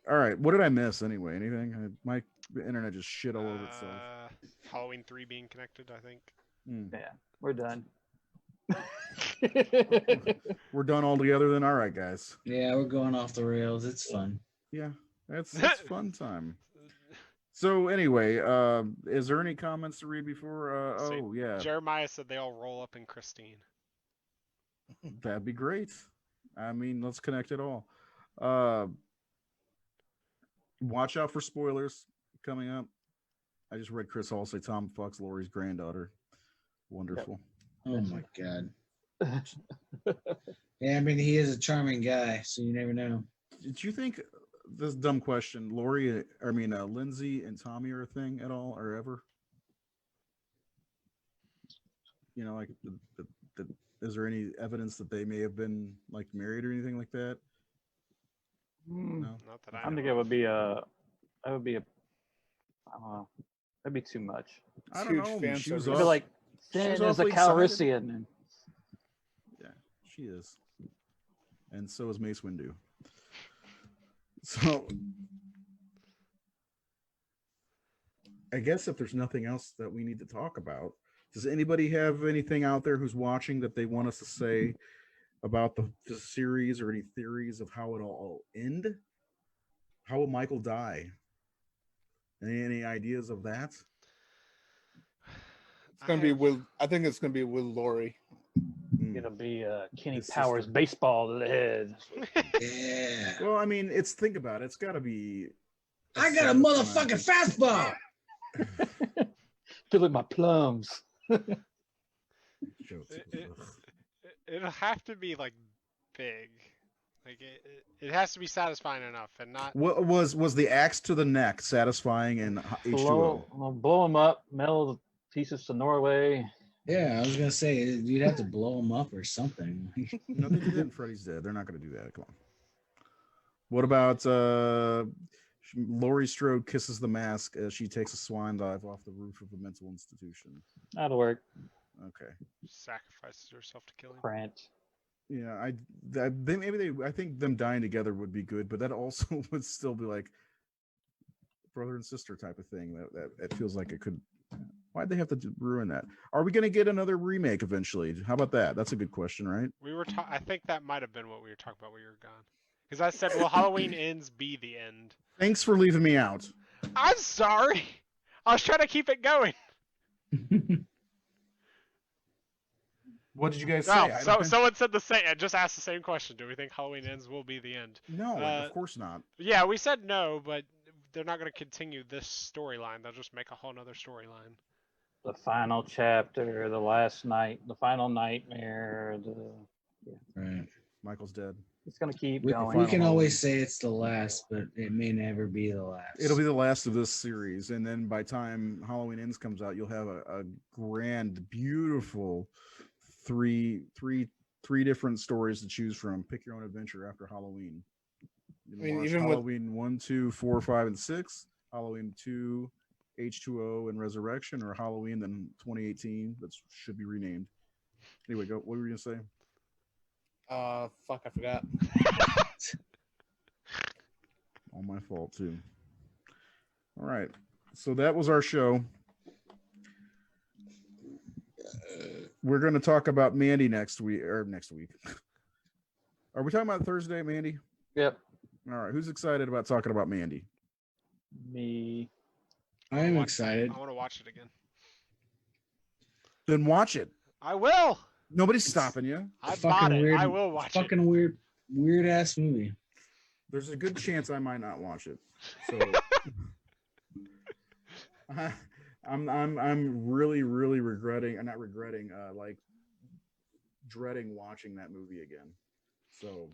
all right. What did I miss anyway? Anything? My internet just shit all over itself. Halloween 3 being connected, I think. Yeah, we're done. We're done all together then. All right, guys. Yeah, we're going off the rails. It's fun. Yeah, it's fun time. So anyway, is there any comments to read before? So, Yeah, Jeremiah said they all roll up in Christine. that'd be great. I mean, let's connect it all. Watch out for spoilers coming up. I just read Chris Hall say Tom fucks Lori's granddaughter. Wonderful. Oh my god. Yeah, I mean he is a charming guy, so you never know. Did you think this dumb question, Lindsay and Tommy are a thing at all or ever? Like, is there any evidence that they may have been like married or anything like that? No. Not that I I know think of. I don't know. That'd be too much. I It's don't huge know. fan She was service. It'd be like she was Sin is a awfully excited. Calrissian. And Yeah, she is. And so is Mace Windu. So I guess if there's nothing else that we need to talk about, does anybody have anything out there who's watching that they want us to say about the series or any theories of how it'll all end? How will Michael die? Any ideas of that? It's gonna be with. I think it's gonna be with Lori. It'll be Kenny His Powers sister. baseball to the head. Yeah. Well, I mean, think about it. It's got to be. I got a motherfucking fastball. Fill in my plums. Jokes. It'll have to be like big. Like it has to be satisfying enough, and not. What was the axe to the neck satisfying in H2O? Blow them up, mail the pieces to Norway. Yeah, I was gonna say you'd have to blow him up or something. No, they did that in Freddy's Dead. They're not going to do that. Come on. What about Laurie Strode kisses the mask as she takes a swan dive off the roof of a mental institution? That'll work. Okay. Sacrifices herself to kill him. Grant. Yeah, I think them dying together would be good, but that also would still be like brother and sister type of thing. That it feels like it could. Why'd they have to ruin that? Are we going to get another remake eventually? How about that? That's a good question, right? We were. I think that might have been what we were talking about when you were gone. Because I said, "Will Halloween Ends be the end?" Thanks for leaving me out. I'm sorry. I was trying to keep it going. What did you guys No, say? so someone said the same. I just asked the same question. Do we think Halloween Ends will be the end? No, of course not. Yeah, we said no, but they're not going to continue this storyline. They'll just make a whole other storyline. The final chapter, the last night, the final nightmare. Right. Michael's dead. It's gonna keep We going. can always say it's the last, but it may never be the last. It'll be the last of this series, and then by time Halloween Ends comes out, you'll have a grand, beautiful three different stories to choose from. Pick your own adventure after Halloween. You can watch Halloween 1, 2, 4, 5, and 6, Halloween 2, H2O and Resurrection, or Halloween then 2018 that should be renamed. Anyway, go. What were you gonna say? Fuck, I forgot. All my fault too. All right, so that was our show. We're going to talk about Mandy next week. Are we talking about Thursday, Mandy? Yep. All right. Who's excited about talking about Mandy? Me. I am excited. I want to watch it again. Then watch it. I will. Nobody's stopping you. I bought it. I will watch it. Fucking weird ass movie. There's a good chance I might not watch it. So I'm really regretting, not regretting, like dreading watching that movie again. So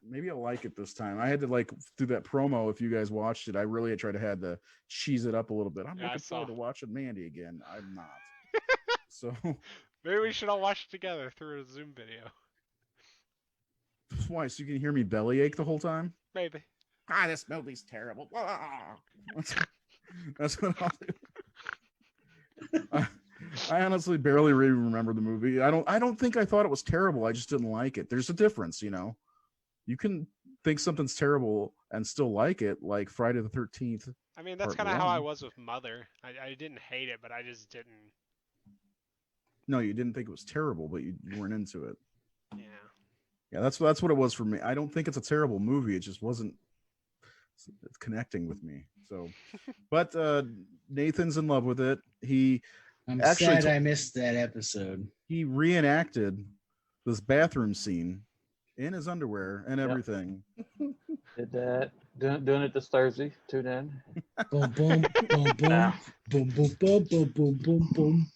maybe I'll like it this time. I had to like do that promo. If you guys watched it, I really tried to cheese it up a little bit. I'm looking forward to watching Mandy again. I'm not. So maybe we should all watch it together through a Zoom video. Why? So you can hear me bellyache the whole time? Maybe. This movie's terrible. That's what I'll do. I honestly barely really remember the movie. I don't think I thought it was terrible. I just didn't like it. There's a difference, you know. You can think something's terrible and still like it, like Friday the 13th. I mean, that's kind of how I was with Mother. I didn't hate it, but I just didn't. No, you didn't think it was terrible, but you weren't into it. Yeah. Yeah, that's what it was for me. I don't think it's a terrible movie. It just wasn't connecting with me. So, but Nathan's in love with it. I'm sad I missed that episode. He reenacted this bathroom scene in his underwear and everything. Did that. Doing it this Thursday. Tune in. Boom, boom, boom, boom, boom, boom, boom, boom, boom, boom, boom.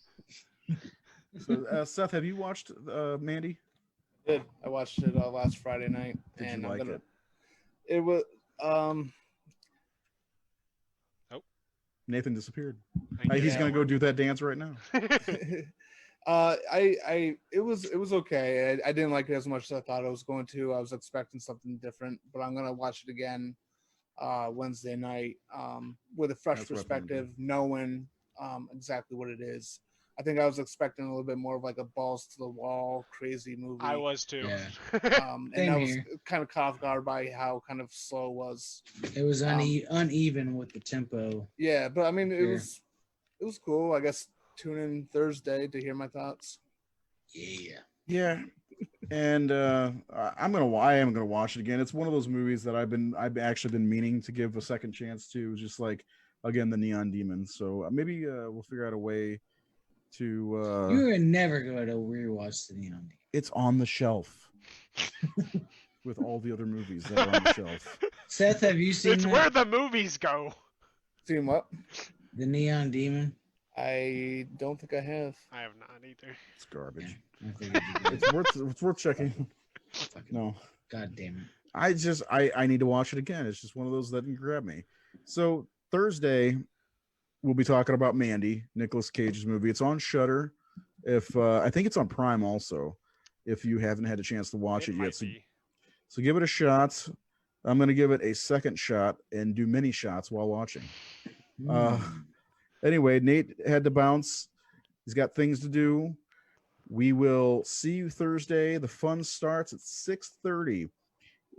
So, Seth, have you watched Mandy? Did. I watched it last Friday night. Did you like it? It was Nathan disappeared. He's gonna go do that dance right now. It was okay. I didn't like it as much as I thought I was going to. I was expecting something different, but I'm gonna watch it again Wednesday night with a fresh perspective, knowing exactly what it is. I think I was expecting a little bit more of like a balls to the wall crazy movie. I was too. Yeah. And I was kind of caught off guard by how kind of slow it was. It was uneven with the tempo. Yeah, but I mean, it was cool. I guess tune in Thursday to hear my thoughts. Yeah. Yeah. And I am gonna watch it again. It's one of those movies that I've actually been meaning to give a second chance to. Just like again the Neon Demon. So maybe we'll figure out a way to. You are never going to rewatch the Neon Demon. It's on the shelf with all the other movies that are on the shelf. Seth, have you seen It's that? where the movies go. See him up? The Neon Demon? I don't think I have. I have not either. It's garbage. I figured you did. It's worth checking. Fucking No. God damn it. I need to watch it again. It's just one of those that didn't grab me. So Thursday, we'll be talking about Mandy, Nicolas Cage's movie. It's on Shudder. If I think it's on Prime also, if you haven't had a chance to watch it yet. Might So, be. so give it a shot. I'm gonna give it a second shot and do many shots while watching. Anyway, Nate had to bounce. He's got things to do. We will see you Thursday. The fun starts at 6:30.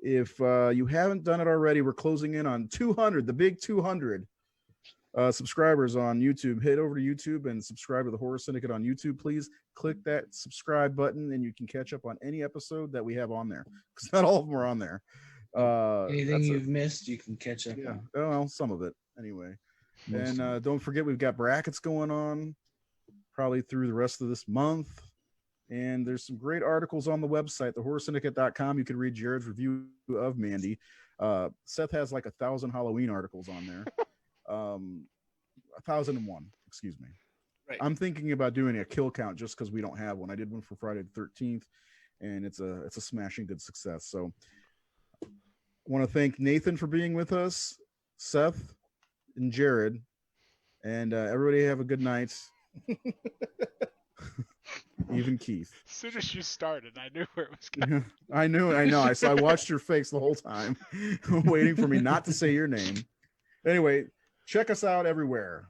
If you haven't done it already, we're closing in on 200, the big 200 subscribers on YouTube. Head over to YouTube and subscribe to the Horror Syndicate on YouTube, please. Click that subscribe button, and you can catch up on any episode that we have on there, because not all of them are on there. Anything you've missed, you can catch up Yeah, on. well, some of it anyway. Most of And don't forget, we've got brackets going on probably through the rest of this month. And there's some great articles on the website, thehorrorsyndicate.com. You can read Jared's review of Mandy. Seth has like 1,000 Halloween articles on there. 1,001, excuse me. Right. I'm thinking about doing a kill count just because we don't have one. I did one for Friday the 13th, and it's a smashing good success. So I want to thank Nathan for being with us, Seth, and Jared, and everybody have a good night. Even Keith. As soon as you started, I knew where it was going. I know. I watched your face the whole time, waiting for me not to say your name. Anyway, check us out everywhere,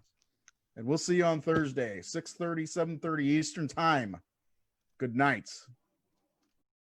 and we'll see you on Thursday, 6:30, 7:30 Eastern time. Good night.